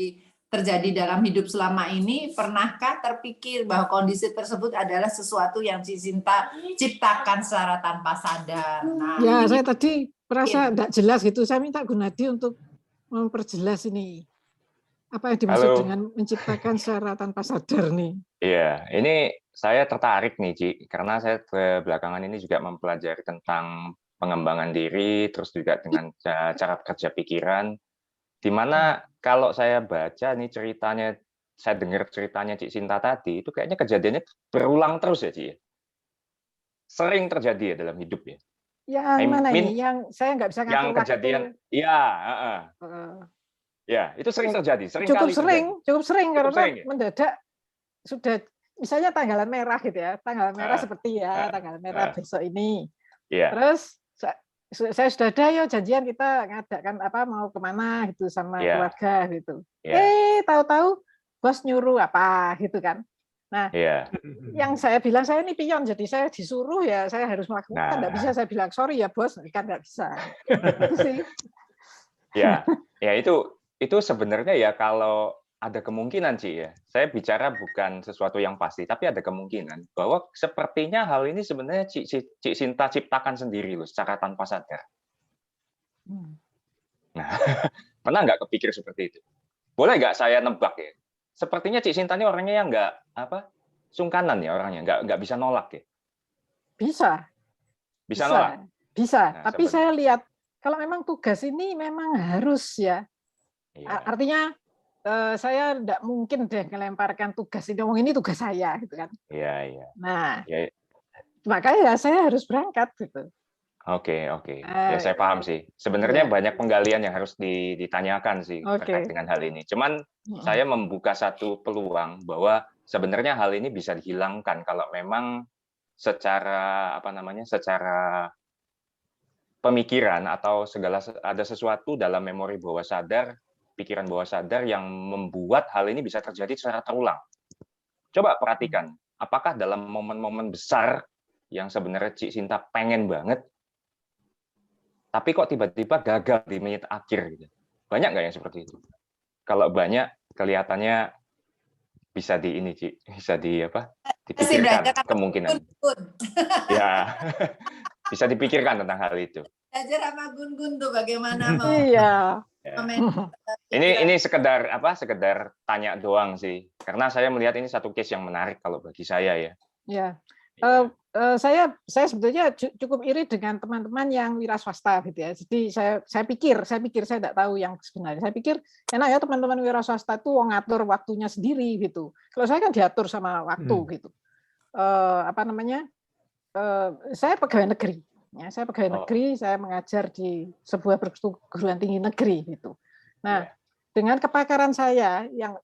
terjadi dalam hidup selama ini, pernahkah terpikir bahwa kondisi tersebut adalah sesuatu yang Cik Sinta ciptakan secara tanpa sadar? Nah, Ya, ini saya tadi merasa tidak jelas gitu. Saya minta Gunadi untuk memperjelas ini. Apa yang dimaksud Halo. dengan menciptakan secara tanpa sadar nih? Iya, ini saya tertarik nih, Ci, karena saya belakangan ini juga mempelajari tentang pengembangan diri, terus juga dengan cara kerja pikiran, di mana kalau saya baca nih ceritanya, saya dengar ceritanya Cik Sinta tadi, itu kayaknya kejadiannya berulang terus ya, Ci, ya? Sering terjadi ya dalam hidup ya? Yang mana ini? Yang saya nggak bisa ngatur yang kejadian, iya, ya, itu sering terjadi, cukup sering karena sering, ya? mendadak sudah misalnya tanggalan merah gitu ya, tanggalan merah seperti ya, tanggalan merah besok ini. Terus saya sudah ada, yuk janjian kita ngadakan apa, mau kemana gitu sama keluarga gitu. Tahu-tahu bos nyuruh apa gitu kan. Nah, yang saya bilang, saya ini pion, jadi saya disuruh ya saya harus melakukan. Nggak bisa saya bilang sorry ya bos, kan nggak bisa. Gitu sih. Ya itu sebenarnya ya kalau ada kemungkinan Ci ya, saya bicara bukan sesuatu yang pasti, tapi ada kemungkinan bahwa sepertinya hal ini sebenarnya Cik Sinta ciptakan sendiri loh, secara tanpa sadar. Nah, pernah nggak kepikir seperti itu? Boleh nggak saya nebak ya? Sepertinya Cik Sinta ini orangnya yang nggak sungkanan ya orangnya, nggak bisa nolak ya? Bisa nolak? Bisa, nah, tapi saya lihat kalau memang tugas ini memang harus ya. Artinya saya tidak mungkin deh melemparkan tugas ini tugas saya gitu kan. Iya. Nah, makanya saya harus berangkat gitu. Oke. Ya saya paham sih. Sebenarnya banyak penggalian yang harus ditanyakan sih terkait dengan hal ini. Cuman saya membuka satu peluang bahwa sebenarnya hal ini bisa dihilangkan kalau memang secara secara pemikiran atau ada sesuatu dalam memori bawah sadar, pikiran bawah sadar yang membuat hal ini bisa terjadi secara terulang. Coba perhatikan, apakah dalam momen-momen besar yang sebenarnya Cik Sinta pengen banget, tapi kok tiba-tiba gagal di menit akhir gitu. Banyak nggak yang seperti itu? Kalau banyak, kelihatannya bisa dipikirkan kemungkinan. Ya, bisa dipikirkan tentang hal itu. Belajar sama Gun-Gun tuh bagaimana mau. Iya. Ini sekedar tanya doang sih, karena saya melihat ini satu case yang menarik kalau bagi saya ya. Ya, saya sebetulnya cukup iri dengan teman-teman yang wira swasta gitu ya. Jadi saya pikir saya tidak tahu yang sebenarnya. Saya pikir enak ya teman-teman wira swasta itu ngatur waktunya sendiri gitu. Kalau saya kan diatur sama waktu gitu. Saya pegawai negeri. Ya, saya pegawai negeri, saya mengajar di sebuah perguruan tinggi negeri gitu. Nah, dengan kepakaran saya yang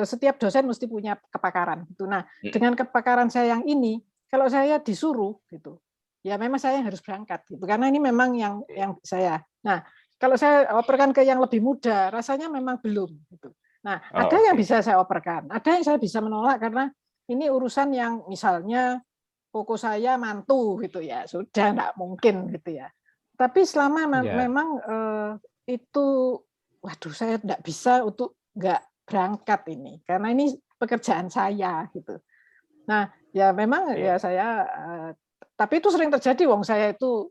setiap dosen mesti punya kepakaran gitu. Nah, dengan kepakaran saya yang ini, kalau saya disuruh gitu, ya memang saya harus berangkat gitu. Karena ini memang yang saya. Nah, kalau saya operkan ke yang lebih muda, rasanya memang belum gitu. Nah, ada yang bisa saya operkan, ada yang saya bisa menolak karena ini urusan yang misalnya koko saya mantu gitu ya, sudah enggak mungkin gitu ya. Tapi selama memang itu, waduh saya enggak bisa untuk enggak berangkat ini, karena ini pekerjaan saya gitu. Nah ya memang ya saya, tapi itu sering terjadi, wong saya itu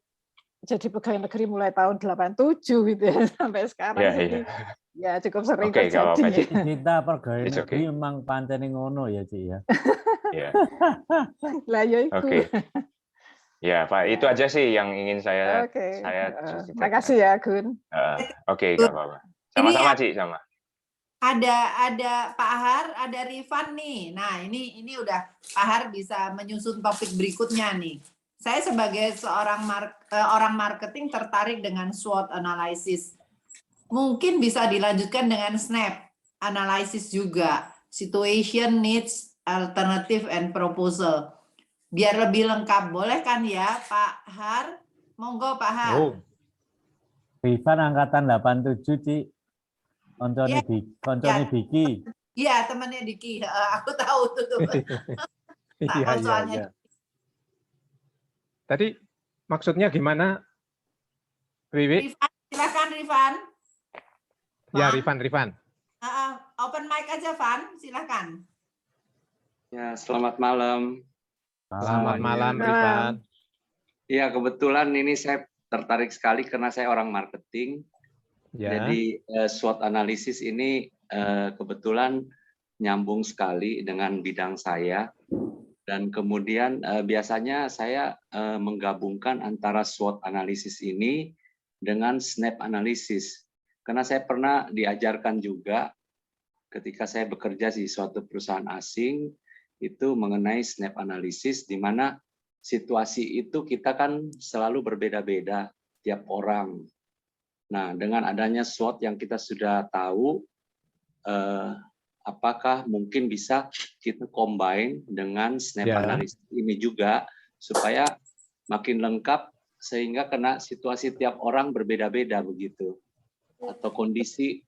jadi pegawai negeri mulai tahun 87 gitu ya sampai sekarang. Jadi ya cukup sering terjadi. Kita pegawai negeri memang pancen ngono ya Cik ya. Lah ya itu. Ya Pak, itu aja sih yang ingin saya Terima kasih ya Gun. Oke, nggak apa-apa. Sama-sama Cik, sama. Ada Pak Har, ada Rifan nih. Nah, ini udah Pak Har bisa menyusun topik berikutnya nih. Saya sebagai seorang orang marketing tertarik dengan SWOT analysis. Mungkin bisa dilanjutkan dengan SNAP analysis juga. Situation, needs, alternative, and proposal. Biar lebih lengkap, boleh kan ya Pak Har? Monggo Pak Har. Rifan angkatan 87 Cik. Koncone Diki. Iya, temannya Diki. Aku tahu tuh. Iya. Tadi maksudnya gimana, Wiwi? Rifan, silakan Rifan. Ya, Rifan. Open mic aja, Van. Silakan. Ya, selamat malam. Selamat malam, Rifan. Iya, kebetulan ini saya tertarik sekali karena saya orang marketing. Ya. Jadi SWOT analisis ini kebetulan nyambung sekali dengan bidang saya. Dan kemudian biasanya saya menggabungkan antara SWOT analisis ini dengan SNAP analisis. Karena saya pernah diajarkan juga ketika saya bekerja di suatu perusahaan asing, itu mengenai SNAP analisis, di mana situasi itu kita kan selalu berbeda-beda tiap orang. Nah, dengan adanya SWOT yang kita sudah tahu, apakah mungkin bisa kita combine dengan SNAP analisis ini juga, supaya makin lengkap, sehingga kena situasi tiap orang berbeda-beda begitu, atau kondisi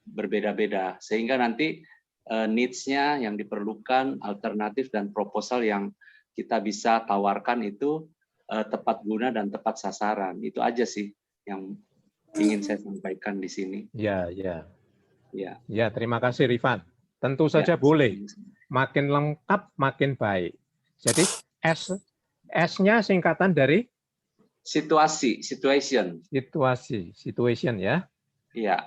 berbeda-beda, sehingga nanti needs-nya yang diperlukan, alternatif dan proposal yang kita bisa tawarkan itu tepat guna dan tepat sasaran. Itu aja sih yang ingin saya sampaikan di sini. Ya, terima kasih Rifan. Tentu saja Ya, boleh. Makin lengkap, makin baik. Jadi S-nya singkatan dari situation ya. Iya.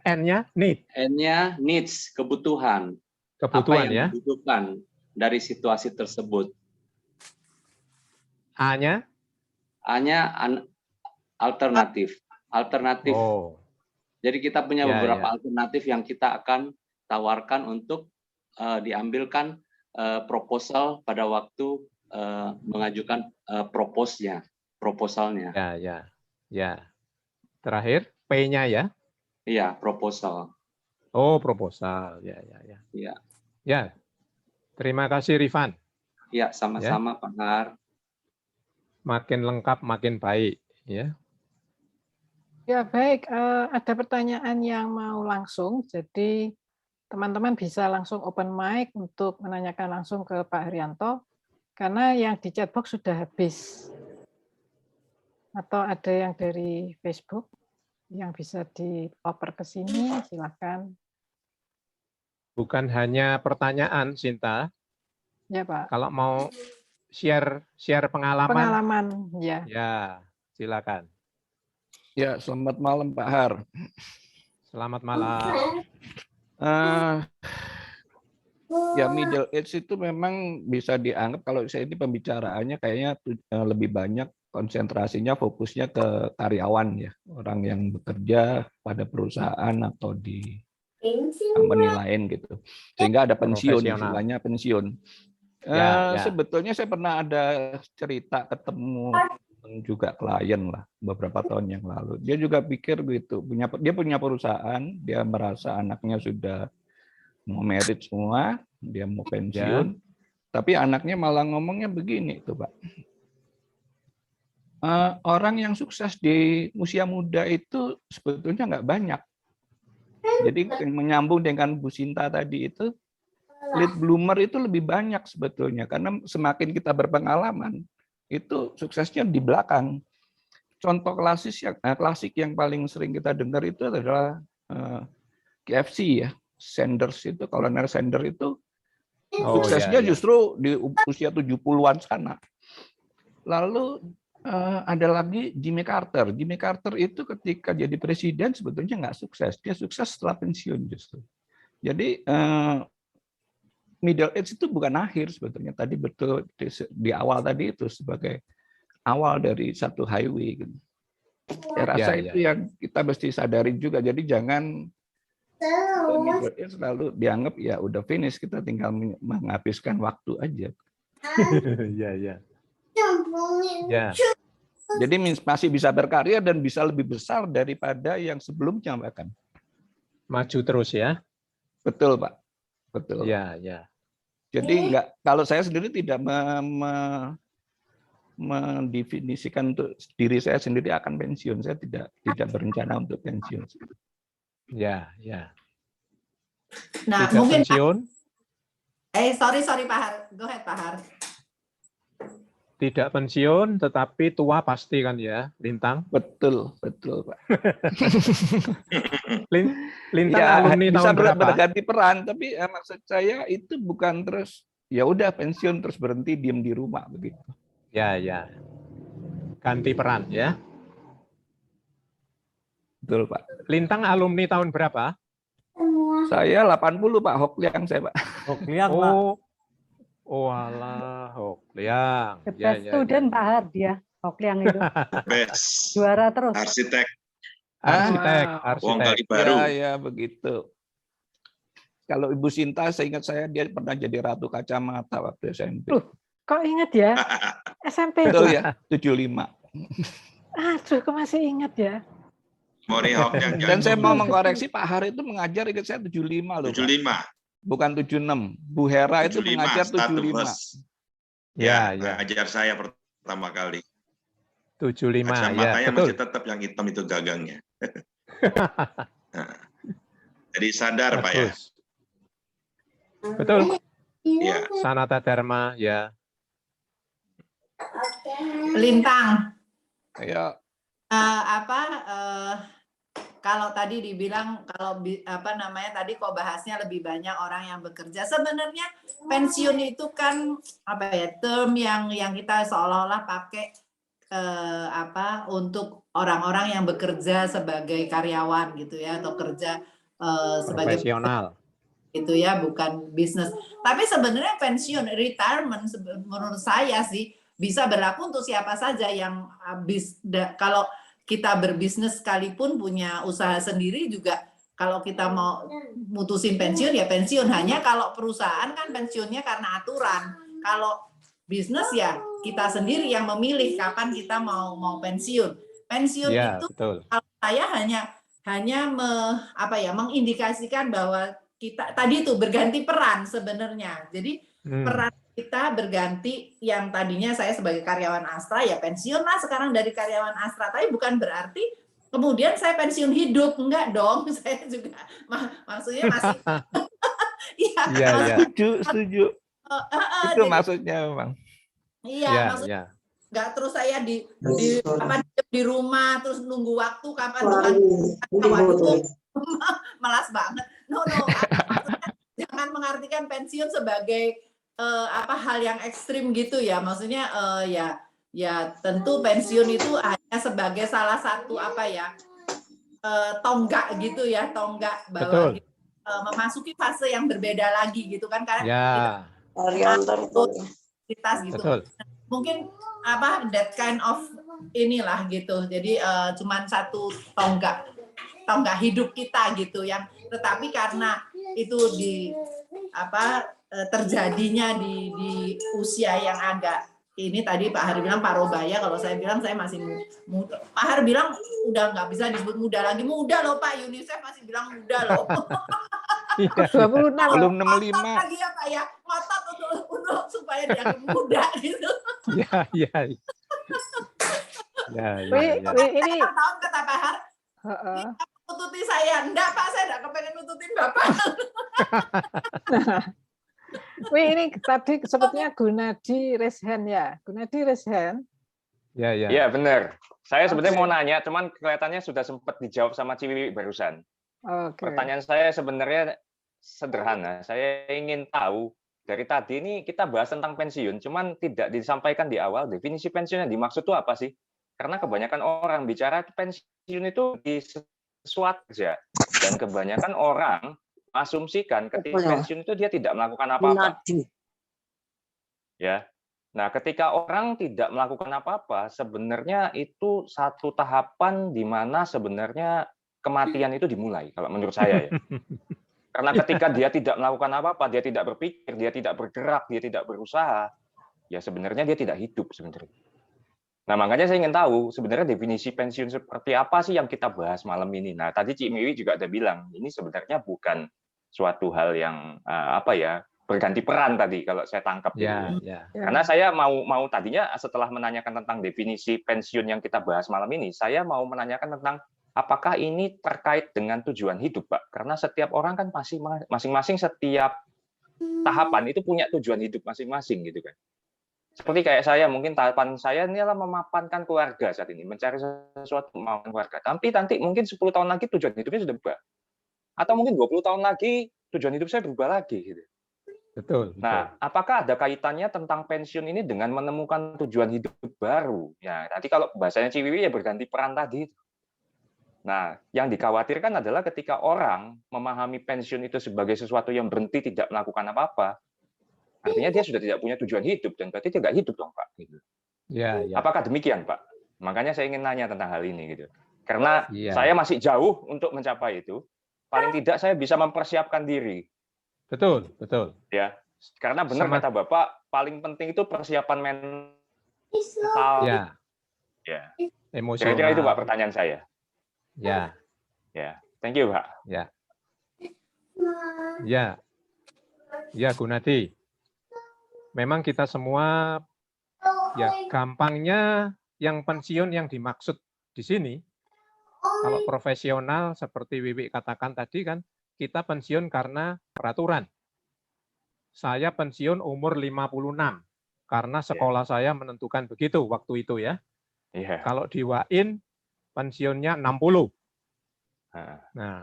N-nya need. N-nya needs, kebutuhan. Kebutuhan apa yang ya. dibutuhkan dari situasi tersebut. A-nya alternatif. Oh. Jadi kita punya beberapa alternatif yang kita akan tawarkan untuk diambilkan proposal pada waktu mengajukan proposalnya. Ya. Terakhir P-nya ya. Iya, proposal. Oh, proposal. Ya. Terima kasih Rifan. Ya, sama-sama Pak Har. Makin lengkap, makin baik. Ya. Ya baik, ada pertanyaan yang mau langsung, jadi teman-teman bisa langsung open mic untuk menanyakan langsung ke Pak Haryanto, karena yang di chatbox sudah habis. Atau ada yang dari Facebook yang bisa dioper ke sini, silakan. Bukan hanya pertanyaan, Sinta. Ya Pak. Kalau mau share pengalaman. Pengalaman, ya. Ya, silakan. Ya, selamat malam Pak Har. Selamat malam. Ya, middle age itu memang bisa dianggap, kalau saya ini pembicaraannya kayaknya lebih banyak konsentrasinya, fokusnya ke karyawan ya, orang yang bekerja pada perusahaan atau di company lain gitu, sehingga ada pensiun, istilahnya pensiun. Sebetulnya saya pernah ada cerita ketemu juga klien lah beberapa tahun yang lalu. Dia juga pikir gitu, dia punya perusahaan, dia merasa anaknya sudah mau merit semua, dia mau pensiun, tapi anaknya malah ngomongnya begini tuh Pak. Orang yang sukses di usia muda itu sebetulnya nggak banyak. Jadi menyambung dengan Bu Sinta tadi itu, late bloomer itu lebih banyak sebetulnya, karena semakin kita berpengalaman, itu suksesnya di belakang. Contoh klasik yang paling sering kita dengar itu adalah KFC ya, Sanders itu, Colonel Sanders itu suksesnya justru di usia 70-an sana. Lalu ada lagi Jimmy Carter. Jimmy Carter itu ketika jadi presiden sebetulnya nggak sukses, dia sukses setelah pensiun justru. Jadi middle age itu bukan akhir sebetulnya, tadi betul di awal tadi itu sebagai awal dari satu highway gitu. Saya rasa itu yang kita mesti sadari juga. Jadi jangan middle age selalu dianggap ya udah finish, kita tinggal menghabiskan waktu aja. Jadi masih bisa berkarya dan bisa lebih besar daripada yang sebelumnya bahkan. Maju terus ya. Betul Pak. Betul. Ya. Jadi kalau saya sendiri tidak mendefinisikan untuk diri saya sendiri akan pensiun. Saya tidak berencana untuk pensiun. Ya, ya. Nah, Tidak mungkin pensiun, sorry Pak Har. Go ahead Pak Har. tidak pensiun, tetapi tua pasti kan ya, Lintang? Betul, betul Pak. Lintang Ya, alumni bisa tahun berapa? berganti peran, tapi maksud saya itu bukan terus ya udah pensiun terus berhenti diem di rumah begitu. Ya, ya. Ganti peran ya. Betul Pak. Lintang alumni tahun berapa? Saya 80 Pak, Hokliang saya Pak. Hokliang Pak. Oh alah, Hokliang. The Ya, best ya, student ya. Pak Har dia, Hokliang itu. Best. Juara terus. Arsitek. Arsitek. Kali baru. Ya, ya begitu. Kalau Ibu Sinta, saya ingat dia pernah jadi ratu kacamata waktu SMP. Kok ingat ya? SMP Betul itu? ya, 75. Aduh, kok masih ingat ya? Morihok yang Dan saya mau mengkoreksi Pak Har itu mengajar ingat saya 75 loh. 75. Pak. Bukan 76. Bu Hera itu 75, mengajar 75. Ya, mengajar saya pertama kali. 75 Kacamatanya ya, betul. masih tetap yang hitam itu gagangnya. Nah, jadi sadar Pak ya. Betul. Ya. Sanata Dharma ya. Lintang. Ya. Kalau tadi dibilang tadi kok bahasnya lebih banyak orang yang bekerja. Sebenarnya pensiun itu kan term yang kita seolah-olah pakai untuk orang-orang yang bekerja sebagai karyawan gitu ya, atau kerja sebagai profesional gitu ya, bukan bisnis. Tapi sebenarnya pensiun, retirement menurut saya sih bisa berlaku untuk siapa saja yang kalau kita berbisnis sekalipun, punya usaha sendiri juga, kalau kita mau mutusin pensiun ya pensiun. Hanya kalau perusahaan kan pensiunnya karena aturan. Kalau bisnis ya kita sendiri yang memilih kapan kita mau pensiun. Pensiun ya, itu betul. kalau saya hanya mengindikasikan bahwa kita tadi itu berganti peran sebenarnya. Jadi peran kita berganti, yang tadinya saya sebagai karyawan Astra ya pensiun lah sekarang dari karyawan Astra, tapi bukan berarti kemudian saya pensiun hidup, enggak dong. Saya juga maksudnya masih setuju. Itu maksudnya memang. Iya, maksudnya enggak terus saya di rumah terus nunggu waktu kapan Tuhan malas banget. No, maksudnya jangan mengartikan pensiun sebagai hal yang ekstrim gitu ya. Maksudnya ya tentu pensiun itu hanya sebagai salah satu tonggak gitu ya, tonggak bahwa memasuki fase yang berbeda lagi gitu kan, karena kita gitu. Mungkin that kind of inilah gitu. Jadi cuman satu tonggak hidup kita gitu, yang tetapi karena itu terjadinya di usia yang agak ini, tadi Pak Har bilang parobaya, kalau saya bilang saya masih muda. Pak Har bilang udah nggak bisa disebut muda lagi. Muda loh Pak, UNICEF masih bilang muda loh. 26 belum 65 lagi ya Pak ya, ngotot untuk supaya dia muda gitu. Ya. Ini tahun kata Pak Har, nututi saya. Enggak Pak, saya enggak kepengen nututin Bapak. Ini tadi sepertinya Gunadi Reshen ya. Gunadi Reshen. Ya benar. Saya sebenarnya mau nanya, cuman kelihatannya sudah sempat dijawab sama Ciwi barusan. Pertanyaan saya sebenarnya sederhana. Saya ingin tahu, dari tadi ini kita bahas tentang pensiun, cuman tidak disampaikan di awal definisi pensiun yang dimaksud itu apa sih? Karena kebanyakan orang bicara pensiun itu di sesuatu saja, dan kebanyakan orang asumsikan ketika pensiun itu dia tidak melakukan apa-apa. Ya. Nah, ketika orang tidak melakukan apa-apa, sebenarnya itu satu tahapan di mana sebenarnya kematian itu dimulai, kalau menurut saya ya. Karena ketika dia tidak melakukan apa-apa, dia tidak berpikir, dia tidak bergerak, dia tidak berusaha, ya sebenarnya dia tidak hidup sebenarnya. Nah, makanya saya ingin tahu sebenarnya definisi pensiun seperti apa sih yang kita bahas malam ini. Nah, tadi Cik Miwi juga ada bilang, ini sebenarnya bukan suatu hal yang berganti peran tadi kalau saya tangkap. Karena saya mau tadinya setelah menanyakan tentang definisi pensiun yang kita bahas malam ini, saya mau menanyakan tentang apakah ini terkait dengan tujuan hidup, Pak? Karena setiap orang kan masing-masing setiap tahapan itu punya tujuan hidup masing-masing gitu kan. Seperti kayak saya, mungkin tahapan saya ini adalah memapankan keluarga saat ini, mencari sesuatu memapankan keluarga. Tapi nanti mungkin 10 tahun lagi tujuan hidupnya sudah berubah. Atau mungkin 20 tahun lagi tujuan hidup saya berubah lagi gitu. Betul. Nah, apakah ada kaitannya tentang pensiun ini dengan menemukan tujuan hidup baru? Ya, tadi kalau bahasanya Ciwiwi ya berganti peran tadi. Nah, yang dikhawatirkan adalah ketika orang memahami pensiun itu sebagai sesuatu yang berhenti tidak melakukan apa-apa, artinya dia sudah tidak punya tujuan hidup dan berarti dia nggak hidup dong, Pak. Gitu. Ya, ya. Apakah demikian, Pak? Makanya saya ingin nanya tentang hal ini gitu. Karena Ya. saya masih jauh untuk mencapai itu. Paling tidak saya bisa mempersiapkan diri. Betul, betul. Ya, karena benar kata Bapak, paling penting itu persiapan mental. Ya. Ya. Emosional. Kira-kira itu Pak pertanyaan saya. Ya. Ya, thank you Pak. Ya. Ya. Ya, Gunadi. Memang kita semua ya gampangnya yang pensiun yang dimaksud di sini kalau profesional seperti Wiwi katakan tadi kan kita pensiun karena peraturan. Saya pensiun umur 56 karena sekolah saya menentukan begitu waktu itu ya. Kalau di WAIN pensiunnya 60. Nah,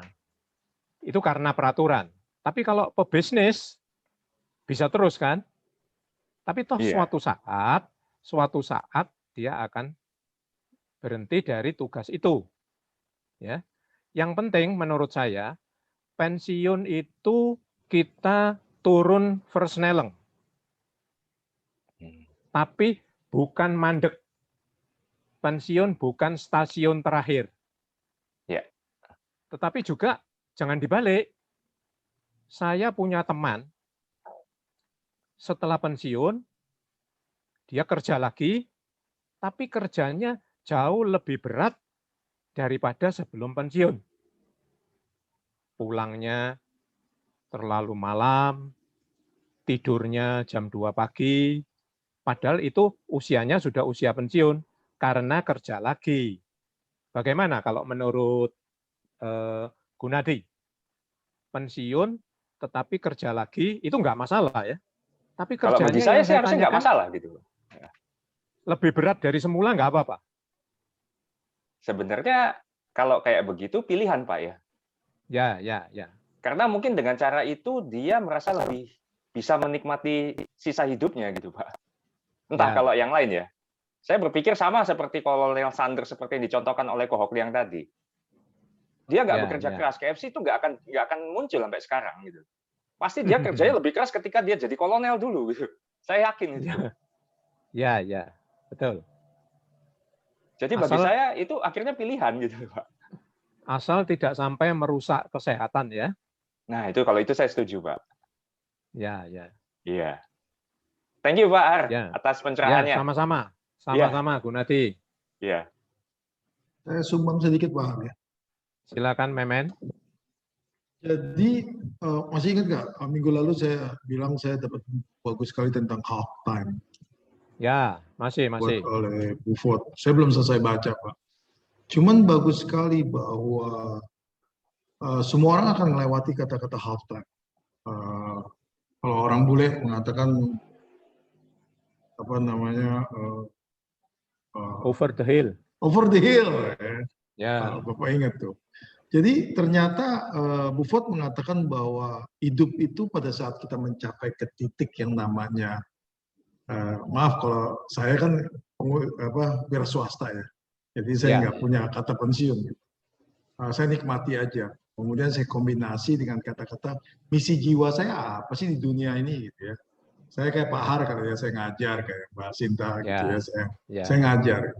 itu karena peraturan. Tapi kalau pebisnis bisa terus kan? Tapi toh suatu saat dia akan berhenti dari tugas itu. Ya. Yang penting menurut saya pensiun itu kita turun versnelling. Tapi bukan mandek. Pensiun bukan stasiun terakhir. Ya. Tetapi juga jangan dibalik. Saya punya teman setelah pensiun dia kerja lagi, tapi kerjanya jauh lebih berat daripada sebelum pensiun. Pulangnya terlalu malam, tidurnya jam 2 pagi, padahal itu usianya sudah usia pensiun karena kerja lagi. Bagaimana kalau menurut Gunadi? Pensiun tetapi kerja lagi itu enggak masalah ya. Tapi Kalau kerjanya bagi saya yang sih harusnya nggak tanyakan masalah gitu. lebih berat dari semula enggak apa-apa. Sebenarnya kalau kayak begitu pilihan Pak ya. Ya. Karena mungkin dengan cara itu dia merasa lebih bisa menikmati sisa hidupnya gitu Pak. Entah Ya. kalau yang lain ya. Saya berpikir sama seperti Kolonel Sanders seperti yang dicontohkan oleh Ko Hok Liang tadi. Dia nggak Ya, bekerja ya. keras, KFC itu nggak akan muncul sampai sekarang gitu. Pasti dia kerjanya lebih keras ketika dia jadi kolonel dulu gitu. Saya yakin itu. Ya, betul. Jadi bagi saya itu akhirnya pilihan gitu Pak. Asal tidak sampai merusak kesehatan ya. Nah itu kalau itu saya setuju Pak. Ya. Iya. Thank you Pak Ar Ya. atas Ya, pencerahannya. sama-sama. Sama-sama Gunadi. Iya. Saya sumbang sedikit Pak Har ya. Silakan Memen. Jadi masih ingat nggak minggu lalu saya bilang saya dapat bagus sekali tentang half time Ya, masih. buat oleh Buffett. Saya belum selesai baca Pak. Cuman bagus sekali bahwa semua orang akan melewati kata-kata half time. Kalau orang bule mengatakan apa namanya Over the hill. over the hill. Ya. Bapak ingat tuh. Jadi ternyata Buffett mengatakan bahwa hidup itu pada saat kita mencapai ke titik yang namanya, maaf kalau saya kan wira swasta ya, jadi saya nggak punya kata pensiun. Gitu. Saya nikmati aja. Kemudian saya kombinasi dengan kata-kata misi jiwa saya apa sih di dunia ini gitu ya. Saya kayak Pak Har kalau ya saya ngajar kayak Mbak Sinta gitu ya, saya ngajar.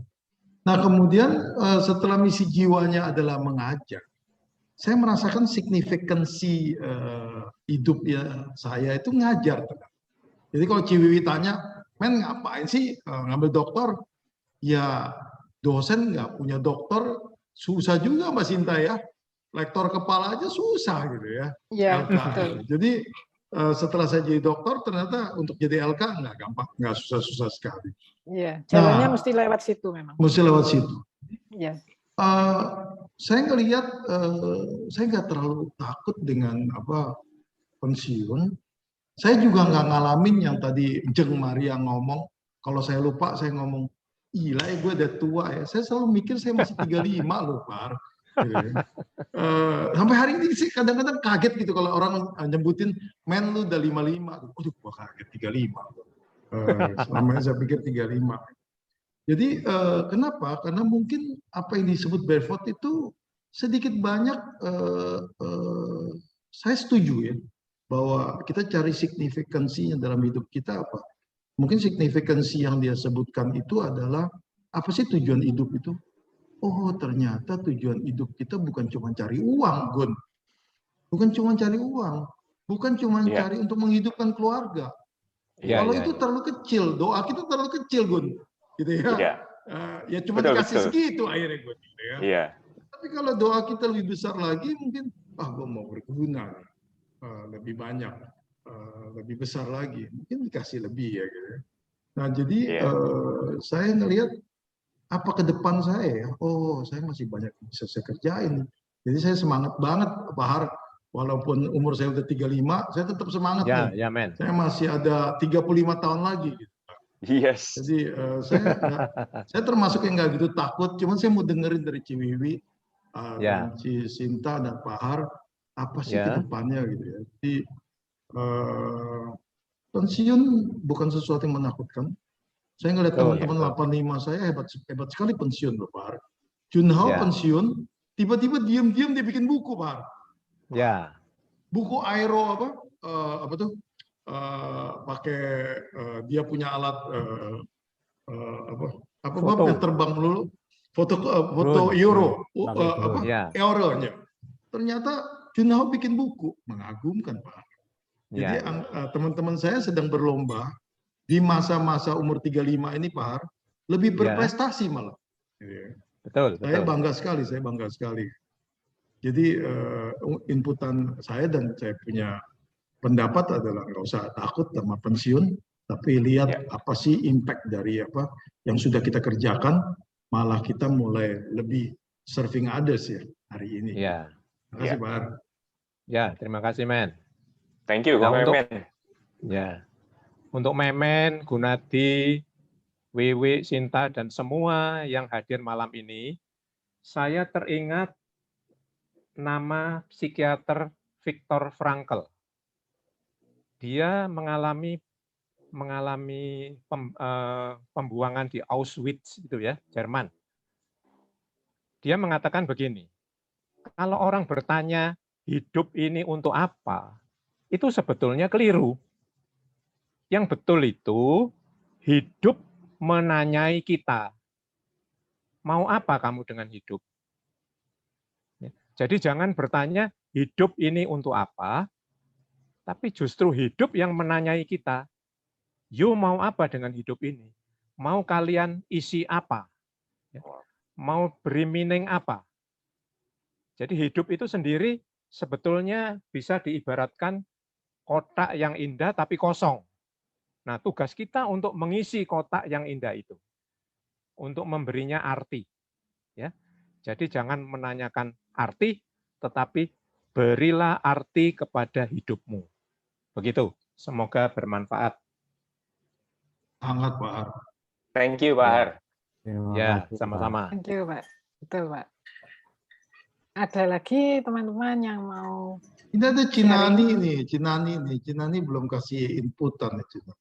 Nah kemudian setelah misi jiwanya adalah mengajar, saya merasakan signifikansi hidup ya saya itu ngajar. Jadi kalau Ciwiwi tanya, men ngapain sih ngambil doktor? Ya dosen nggak punya doktor, susah juga Mbak Sinta ya. Lektor kepala aja susah gitu ya. Iya, LK. betul. Jadi setelah saya jadi dokter ternyata untuk jadi LK nggak gampang, nggak susah-susah sekali. Iya, jalannya mesti lewat situ memang. Mesti lewat situ. Iya. saya ngelihat, saya nggak terlalu takut dengan pensiun. Saya juga nggak ngalamin yang tadi Jeng Maria ngomong, kalau saya lupa saya ngomong, gila ya gue udah tua ya. Saya selalu mikir saya masih 35 loh, Pak. Sampai hari ini sih kadang-kadang kaget gitu kalau orang nyebutin, men lu udah 55. Aduh, gua kaget 35. Selama ini saya pikir 35. Jadi kenapa? Karena mungkin apa yang disebut Barefoot itu sedikit banyak saya setuju ya, bahwa kita cari signifikansinya dalam hidup kita apa. Mungkin signifikansi yang dia sebutkan itu adalah apa sih tujuan hidup itu? Oh, ternyata tujuan hidup kita bukan cuma cari uang, Gun. Bukan cuma cari uang. Bukan cuma cari untuk menghidupkan keluarga. Kalau itu terlalu kecil, doa kita terlalu kecil, Gun. Gitu ya. Ya cuma dikasih segitu akhirnya, Gun. Gitu ya. Tapi kalau doa kita lebih besar lagi, mungkin, gue mau berguna. Lebih banyak. Lebih besar lagi. Mungkin dikasih lebih ya. Gitu. Nah, jadi saya ngelihat, apa ke depan saya ya? Oh, saya masih banyak yang bisa saya kerjain. Jadi saya semangat banget, Pak Har. Walaupun umur saya udah 35, saya tetap semangat nih. Ya, men. Saya masih ada 35 tahun lagi. Gitu. Yes. Jadi saya termasuk yang nggak gitu takut. Cuman saya mau dengerin dari Ciwiwi, dan Ci Sinta dan Pak Har, apa sih ke depannya gitu ya. Jadi pensiun bukan sesuatu yang menakutkan. Saya ngeliat teman-teman 85 saya hebat sekali pensiun loh, Pak. Junhao pensiun, tiba-tiba diam-diam dia bikin buku, Pak. Ya. Buku aero apa tuh? Pakai dia punya alat Bob yang terbang dulu, foto Euro, Euronya. Ternyata Junhao bikin buku, mengagumkan, Pak. Jadi teman-teman saya sedang berlomba di masa-masa umur 35 ini, Pak Har, lebih berprestasi malah. Betul. Saya bangga sekali. Jadi inputan saya dan saya punya pendapat adalah nggak usah takut sama pensiun, tapi lihat apa sih impact dari apa yang sudah kita kerjakan, malah kita mulai lebih serving others ya hari ini. Terima kasih, Pak Har. Ya, terima kasih, Men. Thank you, Pak Men. Ya. Untuk Memen, Gunadi, Wiwi, Sinta, dan semua yang hadir malam ini, saya teringat nama psikiater Viktor Frankl. Dia mengalami pembuangan di Auschwitz itu ya, Jerman. Dia mengatakan begini, kalau orang bertanya hidup ini untuk apa, itu sebetulnya keliru. Yang betul itu hidup menanyai kita, mau apa kamu dengan hidup? Jadi jangan bertanya hidup ini untuk apa, tapi justru hidup yang menanyai kita, you mau apa dengan hidup ini? Mau kalian isi apa? Mau beri meaning apa? Jadi hidup itu sendiri sebetulnya bisa diibaratkan kotak yang indah tapi kosong. Nah, tugas kita untuk mengisi kotak yang indah itu, untuk memberinya arti. Ya, jadi jangan menanyakan arti, tetapi berilah arti kepada hidupmu. Begitu. Semoga bermanfaat. Sangat, Pak Har. Thank you, Pak Har. Ya, sama-sama. Thank you, Pak. Betul, Pak. Ada lagi teman-teman yang mau? Ini ada Cinani nih, Cinani belum kasih inputan nih.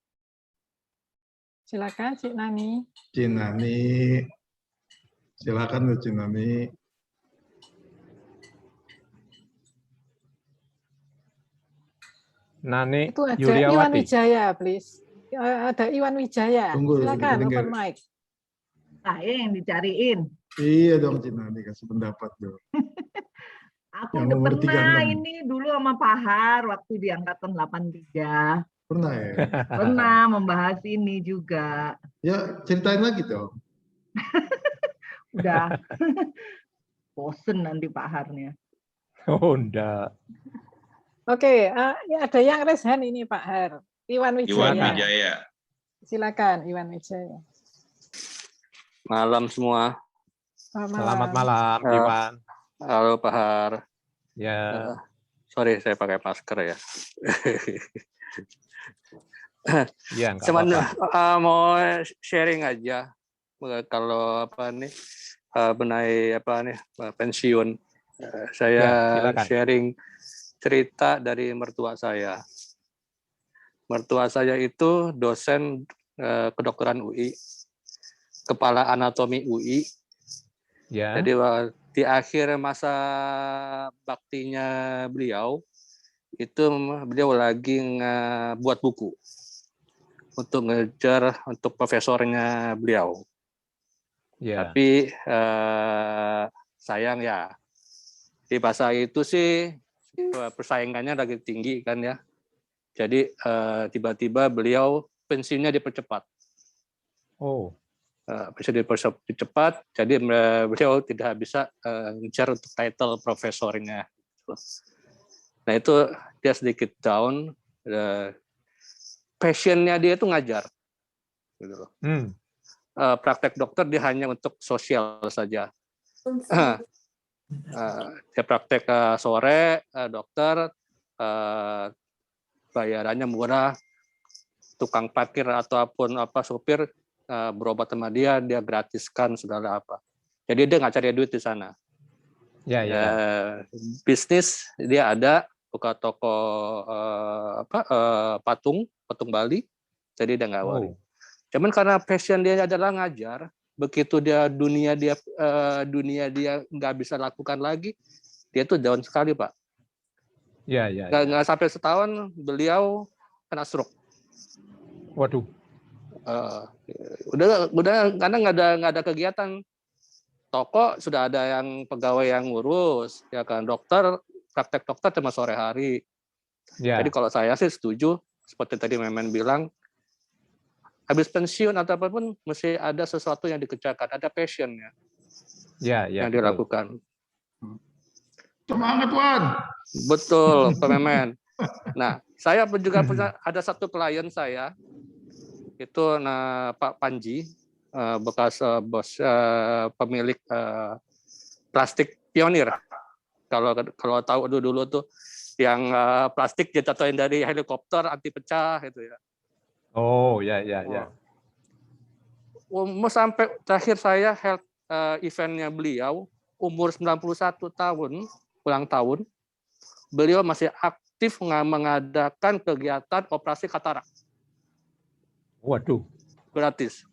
Silakan, Cik Nani. Cinani, silakan Cik Nani. Nani itu ada Yuliawati. Iwan Wijaya, please. Ada Iwan Wijaya. Tunggu, silakan, open mic. Saya yang dicariin. Iya dong, Cik Nani, kasih pendapat dong. Aku udah pernah ini dulu sama Pak Har waktu di Angkatan 83. Pernah ya? Pernah membahas ini juga. Ya, ceritain lagi dong. Udah. Bosen nanti Pak Harnya. Oh, enggak. Oke, ada yang raise hand ini Pak Har. Iwan Wijaya. Iwan Wijaya. Silakan, Iwan Wijaya. Malam semua. Selamat malam, Iwan. Halo Pak Har. Ya. Sorry saya pakai masker ya. Ya, nggak Cuman apa-apa. mau sharing aja kalau apa nih mengenai apa nih pensiun. Saya Ya, silakan. sharing cerita dari mertua saya. Mertua saya itu dosen kedokteran UI, kepala anatomi UI. Ya. Jadi di akhir masa baktinya beliau, itu beliau lagi buat buku untuk ngejar untuk profesornya beliau. Ya. Tapi sayang ya, di masa itu sih persaingannya lagi tinggi kan ya. Jadi tiba-tiba beliau pensiunnya dipercepat. Oh. Bisa dipercepat, jadi beliau tidak bisa ngejar untuk title profesornya. Nah itu dia sedikit down. Passionnya dia itu ngajar. Gitu loh. Praktek dokter dia hanya untuk sosial saja. Dia praktek sore, dokter, bayarannya murah, tukang parkir ataupun apa sopir berobat sama dia gratiskan segala apa. Jadi dia nggak cari duit di sana. Ya, ya. Bisnis dia ada, buka toko patung Bali, jadi dia nggak worry. Cuman karena passion dia adalah ngajar, begitu dia dunia dia nggak bisa lakukan lagi, dia tuh down sekali Pak. Ya, ya. Nggak sampai setahun beliau kena stroke. Waduh. Udah karena nggak ada kegiatan. Toko sudah ada yang pegawai yang ngurus, ya kan, dokter praktek dokter cuma sore hari. Ya. Jadi kalau saya sih setuju seperti tadi Memen bilang, habis pensiun atau apapun mesti ada sesuatu yang dikerjakan, ada passionnya. Ya, ya. Yang dilakukan. Semangat Wan. Betul, Pak Memen. Nah, saya juga punya ada satu klien saya itu Pak Panji, bekas bos pemilik plastik Pionir. Kalau tahu dulu tuh yang plastik dijatuhin dari helikopter anti pecah itu ya. Oh, ya, ya, ya. Sampai terakhir saya health eventnya beliau umur 91 tahun, ulang tahun, beliau masih aktif mengadakan kegiatan operasi katarak. Waduh. Gratis.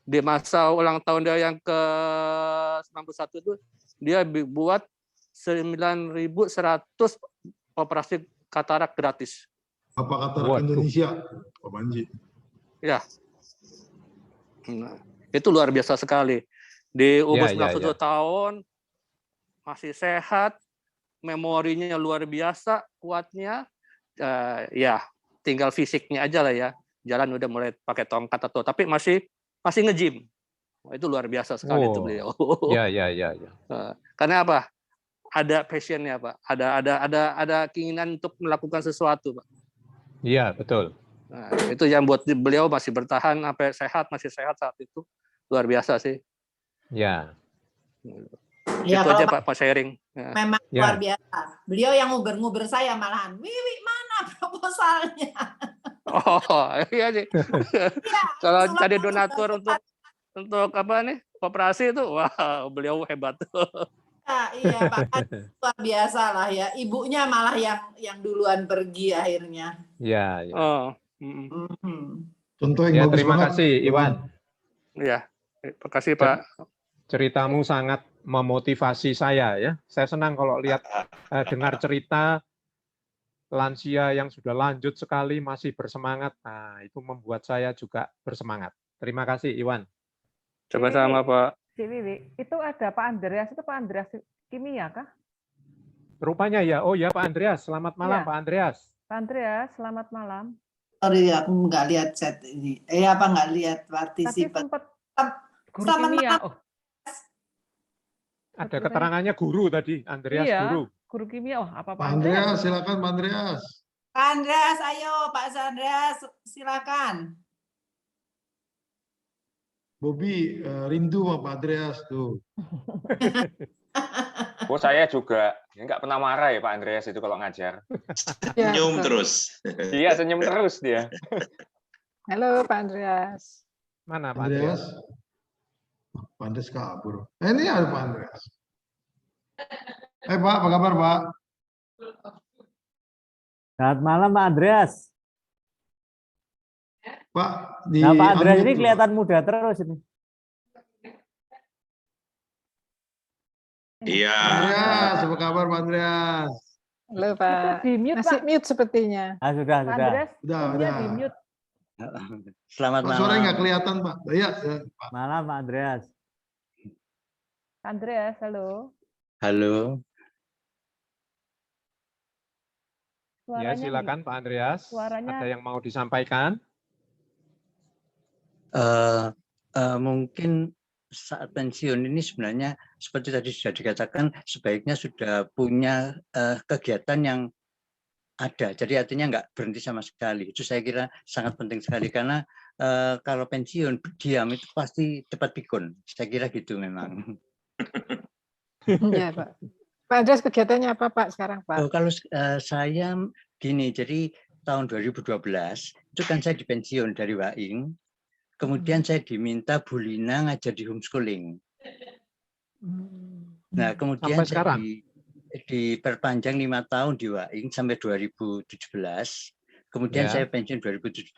Di masa ulang tahun dia yang ke-91 itu, dia buat 9.100 operasi katarak gratis. Apa katarak Indonesia, Pak Panji? Ya. Nah, itu luar biasa sekali. Di umur 91 tahun, masih sehat, memorinya luar biasa, kuatnya, ya tinggal fisiknya aja lah ya. Jalan udah mulai pakai tongkat atau tapi masih nge-gym. Itu luar biasa sekali itu beliau. Ya, ya, ya, ya. Karena apa? Ada passionnya Pak. Ada keinginan untuk melakukan sesuatu Pak. Iya, betul. Nah, itu yang buat beliau masih bertahan sampai sehat, masih sehat saat itu. Luar biasa sih. Ya. Ya, itu aja Pak sharing. Memang luar biasa. Beliau yang nguber-nguber saya malahan. Wiwi, mana proposalnya? Oh, iya sih. Kalau cari donatur untuk apa nih? Koperasi itu, wah, beliau hebat. Iya, bahkan luar biasa lah ya. Ibunya malah yang duluan pergi akhirnya. Ya, ya. Oh. Contoh yang bagus terima banget. kasih Iwan. Iya, terima kasih Pak. Ceritamu sangat memotivasi saya ya. Saya senang kalau lihat dengar cerita lansia yang sudah lanjut sekali masih bersemangat. Nah, itu membuat saya juga bersemangat. Terima kasih Iwan. Sama-sama Pak. Si Wiwi, itu ada Pak Andreas, itu Pak Andreas kimia kah? Rupanya ya. Oh ya Pak Andreas, selamat malam Ya. Pak Andreas. Pak Andreas, selamat malam. Sorry, aku nggak lihat chat ini. Apa nggak lihat partisipan? Guru kimia. Oh. Ada keterangannya guru tadi, Andreas iya, guru. Guru kimia. Oh, apa Pak Andreas? Silakan Pak Andreas. Pak Andreas, ayo Pak Andreas, silakan. Bobby rindu sama Pak Andreas tuh. Oh, saya juga nggak pernah marah ya Pak Andreas itu kalau ngajar. Senyum terus. Iya, senyum terus dia. Halo Pak Andreas. Mana Pak Andreas? Andreas? Pak Andreas kabur. Ini ada Pak Andreas. Pak, apa kabar Pak? Selamat malam Pak Andreas. Pak, Nah Pak Andreas ini kelihatan muda terus ini. Iya. Andreas, apa kabar Pak Andreas? Halo Pak. Di mute, Masih Pak. mute sepertinya. Sudah. Andreas, Udah. di mute. Selamat Pak, malam. suaranya nggak kelihatan Pak. Iya. Pak. Malam Pak Andreas. Andreas, halo. Halo. Ya, silakan Pak Andreas. Suaranya Ada yang mau disampaikan? Mungkin saat pensiun ini sebenarnya seperti tadi sudah dikatakan sebaiknya sudah punya kegiatan yang ada. Jadi artinya nggak berhenti sama sekali. Itu saya kira sangat penting sekali karena kalau pensiun diam itu pasti cepat pikun. Saya kira gitu memang. Iya Pak. Pak Andreas kegiatannya apa Pak sekarang Pak? Kalau saya gini, jadi tahun 2012 itu kan saya dipensiun dari Waing. Kemudian saya diminta Bu Lina ngajar di homeschooling. Nah, kemudian saya diperpanjang 5 tahun di Waing sampai 2017. Kemudian saya pensiun 2017,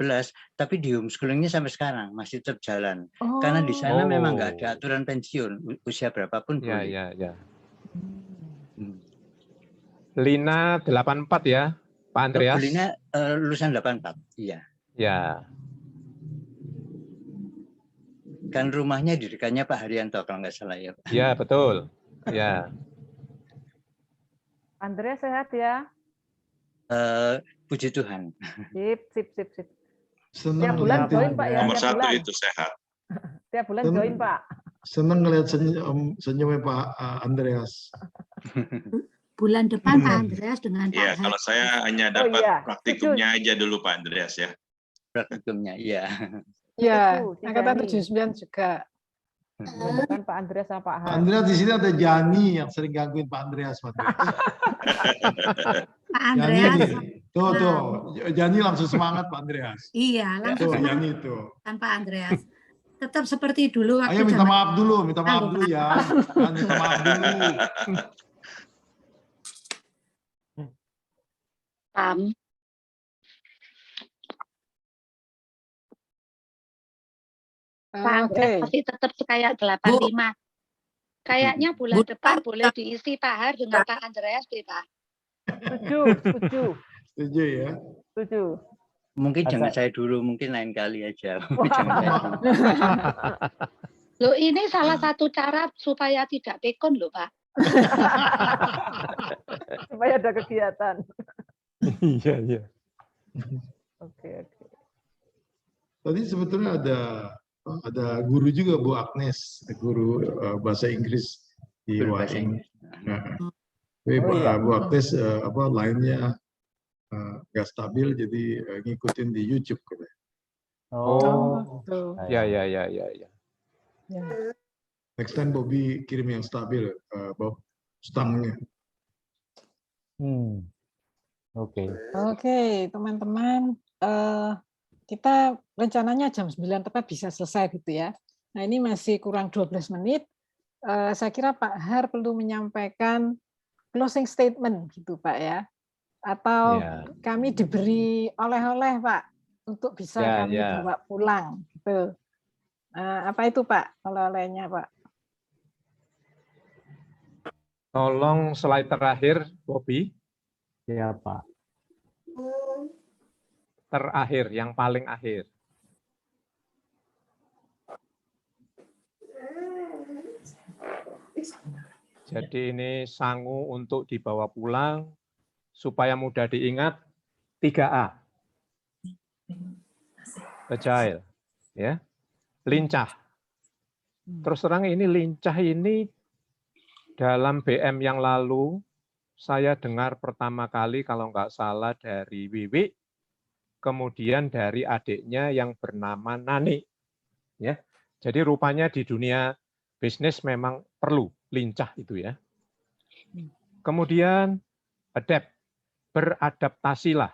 tapi di homeschoolingnya sampai sekarang masih tetap jalan. Karena di sana memang nggak ada aturan pensiun, usia berapapun boleh. Ya. Lina 84 ya, Pak Andreas? Bu Lina lulusan 84, iya. Ya. Kan rumahnya di dekatnya Pak Haryanto kalau nggak salah ya. Ya, betul. Ya. Andreas sehat ya? Puji Tuhan. Sip. Senang Tiap bulan join Pak ya. Nomor tiap 1 bulan. itu sehat. Tiap bulan join Pak. Senang ngelihat senyumnya Pak Andreas. Bulan depan Pak Andreas dengan Pak Iya, kalau saya hanya dapat iya. praktikumnya aja dulu Pak Andreas ya. Praktikumnya, iya. Iya, angkatan 79 juga. Bulan depan Pak Andreas sama Pak Pak Andreas di sini ada Jani yang sering gangguin Pak Andreas. Pak Andreas. Tuh, Jani langsung semangat Pak Andreas. Iya, langsung Tuh, semangat. Jani itu. Kan Pak Andreas. Tetap seperti dulu waktu Ayo minta zaman- maaf dulu ya. Minta maaf dulu. Pak Andreas masih tetap kayak 85. Kayaknya bulan depan boleh diisi Pak Har dengan Pak Andreas deh Pak. Setuju. Setuju ya. Setuju. Mungkin jangan saya dulu, mungkin lain kali aja. Loh ini salah satu cara supaya tidak pikun loh Pak. Supaya ada kegiatan. Iya. Oke. Tadi sebetulnya ada guru juga Bu Agnes, guru bahasa Inggris di Waing. Tapi Bu Agnes lainnya nggak stabil, jadi ngikutin di YouTube. Ya. Next time Bobby kirim yang stabil, Bob, stangnya. Oke, teman-teman. Kita rencananya jam 9 tepat bisa selesai gitu ya. Nah ini masih kurang 12 menit. Saya kira Pak Har perlu menyampaikan closing statement gitu Pak ya. Atau kami diberi oleh-oleh Pak untuk bisa kami bawa pulang gitu. Apa itu Pak oleh-olehnya Pak? Tolong slide terakhir, Bobby. Ya Pak. Terakhir, yang paling akhir. Jadi ini sangu untuk dibawa pulang supaya mudah diingat. 3A. Agile, ya. Lincah. Terus terang ini lincah ini dalam BM yang lalu saya dengar pertama kali kalau nggak salah dari Wiwi, kemudian dari adiknya yang bernama Nani. Ya. Jadi rupanya di dunia bisnis memang perlu lincah itu ya. Kemudian adapt, beradaptasilah.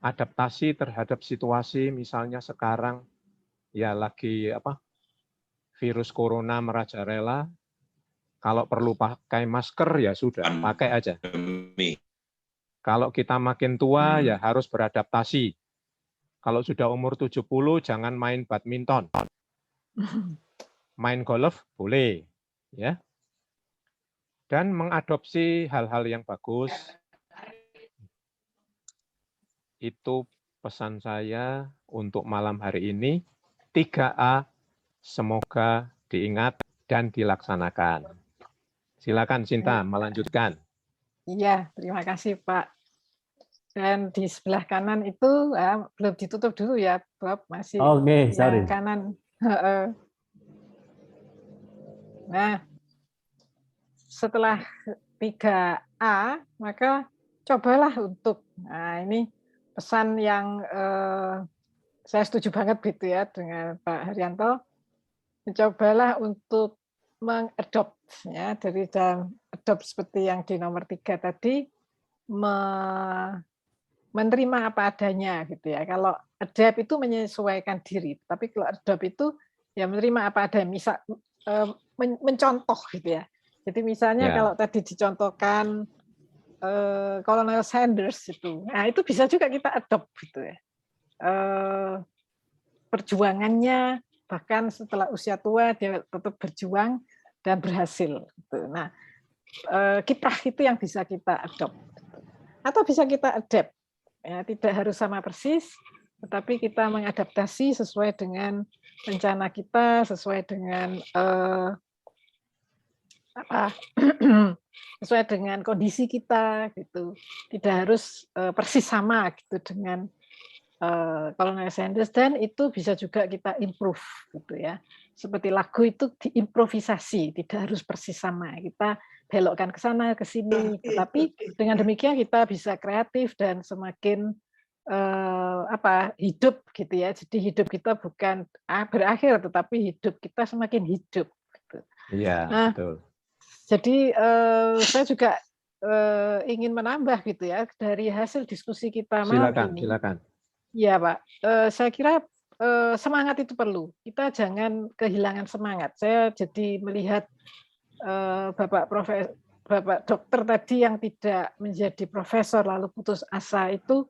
Adaptasi terhadap situasi, misalnya sekarang ya lagi virus corona merajalela. Kalau perlu pakai masker ya sudah, pakai aja. Kalau kita makin tua ya harus beradaptasi. Kalau sudah umur 70 jangan main badminton. Main golf boleh, ya. Dan mengadopsi hal-hal yang bagus. Itu pesan saya untuk malam hari ini. 3A semoga diingat dan dilaksanakan. Silakan Sinta melanjutkan. Iya, terima kasih Pak. Dan di sebelah kanan itu belum ditutup dulu ya, Bob, masih sorry. yang kanan. Nah, setelah 3A, maka cobalah untuk, nah ini pesan yang saya setuju banget gitu ya dengan Pak Haryanto, cobalah untuk mengadopt ya, dari dalam adopt seperti yang di nomor 3 tadi, menerima apa adanya gitu ya. Kalau adapt itu menyesuaikan diri, tapi kalau adopt itu ya menerima apa adanya, misal mencontoh gitu ya. Jadi misalnya kalau tadi dicontohkan Kolonel Sanders itu, nah itu bisa juga kita adopt gitu ya. Perjuangannya bahkan setelah usia tua dia tetap berjuang dan berhasil. Nah, kiprah itu yang bisa kita adopt. Atau bisa kita adapt. Ya, tidak harus sama persis, tetapi kita mengadaptasi sesuai dengan rencana kita, sesuai dengan sesuai dengan kondisi kita gitu. Tidak harus persis sama gitu dengan Kolonel Sanders, dan itu bisa juga kita improve gitu ya. Seperti lagu itu diimprovisasi, tidak harus persis sama. Kita belokkan ke sana ke sini, tetapi dengan demikian kita bisa kreatif dan semakin hidup gitu ya. Jadi hidup kita bukan berakhir, tetapi hidup kita semakin hidup. Gitu. Iya, betul. Jadi saya juga ingin menambah gitu ya dari hasil diskusi kita malam ini. Silakan. Ya Pak, saya kira semangat itu perlu. Kita jangan kehilangan semangat. Saya jadi melihat Bapak dokter tadi yang tidak menjadi profesor lalu putus asa itu,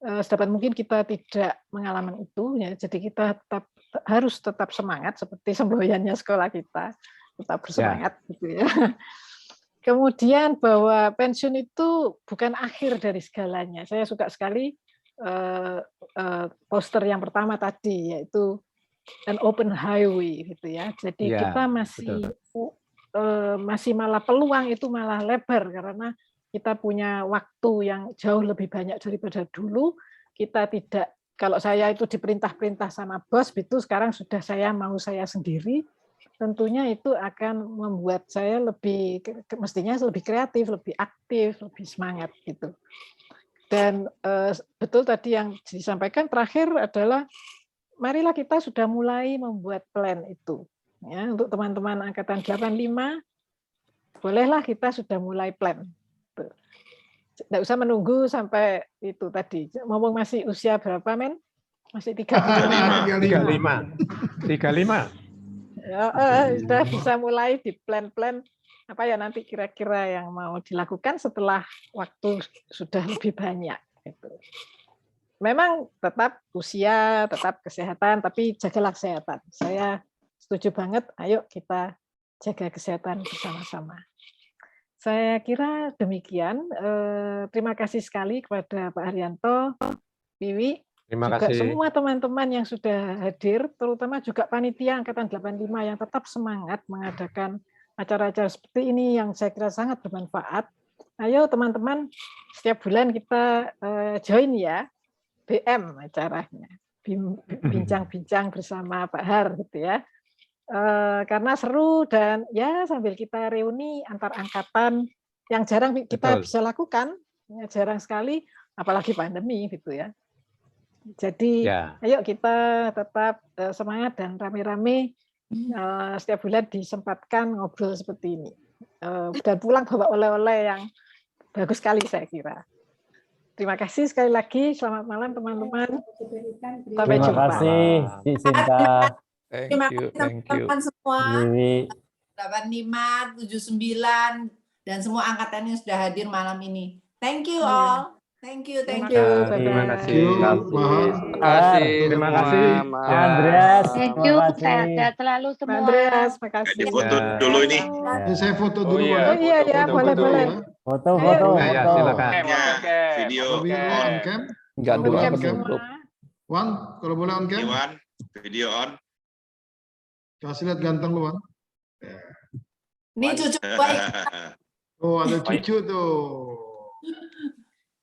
sedapat mungkin kita tidak mengalami itu. Ya. Jadi kita harus tetap semangat seperti semboyannya sekolah kita, tetap bersemangat gitu ya. Kemudian bahwa pensiun itu bukan akhir dari segalanya. Saya suka sekali poster yang pertama tadi, yaitu an open highway gitu ya. Jadi kita masih malah peluang itu malah lebar karena kita punya waktu yang jauh lebih banyak daripada dulu. Kita tidak, kalau saya itu diperintah-perintah sama bos itu, sekarang sudah mau saya sendiri. Tentunya itu akan membuat saya mestinya lebih kreatif, lebih aktif, lebih semangat gitu. Dan betul tadi yang disampaikan terakhir adalah marilah kita sudah mulai membuat plan itu. Ya, untuk teman-teman angkatan 85, bolehlah kita sudah mulai plan. Tidak usah menunggu sampai itu tadi. Ngomong masih usia berapa, Men? Masih 35. 35. Ya, sudah bisa mulai di plan-plan apa ya nanti kira-kira yang mau dilakukan setelah waktu sudah lebih banyak. Gitu. Memang tetap usia, tetap kesehatan, tapi jagalah kesehatan. Saya setuju banget, ayo kita jaga kesehatan bersama-sama. Saya kira demikian. Terima kasih sekali kepada Pak Haryanto, Wiwi, Terima juga kasih. semua teman-teman yang sudah hadir, terutama juga panitia Angkatan 85 yang tetap semangat mengadakan acara-acara seperti ini yang saya kira sangat bermanfaat. Ayo teman-teman, setiap bulan kita join ya, BM acaranya, bincang-bincang bersama Pak Har gitu ya. Karena seru dan ya sambil kita reuni antar angkatan yang jarang kita bisa lakukan, ya, jarang sekali, apalagi pandemi gitu ya. Jadi ayo kita tetap semangat dan rame-rame setiap bulan disempatkan ngobrol seperti ini. dan pulang bawa oleh-oleh yang bagus sekali saya kira. Terima kasih sekali lagi. Selamat malam teman-teman. Sampai Terima jumpa. kasih, Cik Sinta. Terima kasih teman-teman semua. Wiwi. 85, 79 dan semua angkatan yang sudah hadir malam ini. Thank you all. Thank you. Terima kasih. Terima kasih. Andreas. Thank you. Sehat selalu semua. Andreas, makasih. Di foto dulu ini. Saya foto dulu. Oh iya ya, boleh. Foto. Ya, silakan. Video on cam. Enggak Kalau boleh dua on cam. grup. Wan, kalau boleh on cam. Iwan, video on. Kasih lihat ganteng lu, Wan. Ini cucu baik. Oh, ada cucu tuh.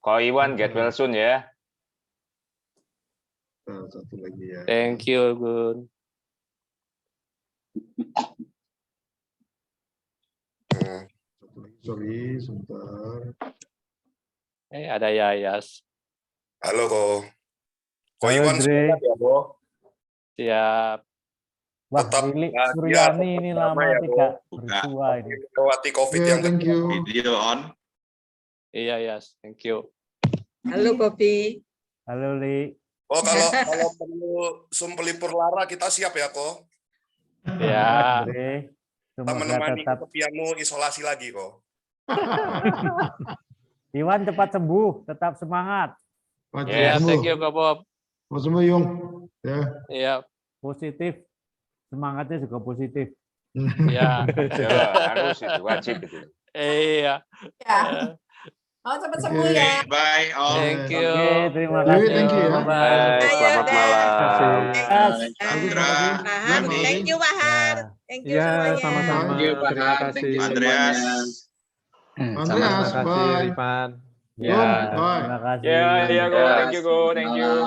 Ko Iwan, get well soon ya. Satu lagi ya. Thank you, Gun. Satu lagi, sorry, sebentar. Ada Yayas. Halo, Ko Iwan semangat ya, Bo. Siap. Wah, Lili Suryani ini lama tidak bersua ini. Lewati COVID yang thank you. Video on. Iya, Yas. Thank you. Halo, Kopi. Halo, Li. Oh, kalau perlu Zoom pelipur lara kita siap ya, Ko. Ya. Kita menemani kesepianmu isolasi lagi, Ko. Iwan cepat sembuh, tetap semangat. Ya, thank you, Ko Bob. Mas sembuh, Yung. Ya. Iya. Positif. Semangatnya juga positif. Ya. Harus itu, wajib itu. Iya. Ya. Oh, cepat sembuh ya. Bye all. Thank you. Oke, terima kasih. Thank you. Bye. Selamat malam. Thank you, Bahar. Thank you Ya, semuanya. sama-sama. Terima kasih. Andreas. Terima kasih, Rifan. Ya, terima kasih. Ya, Go. Thank you, Go. Thank you.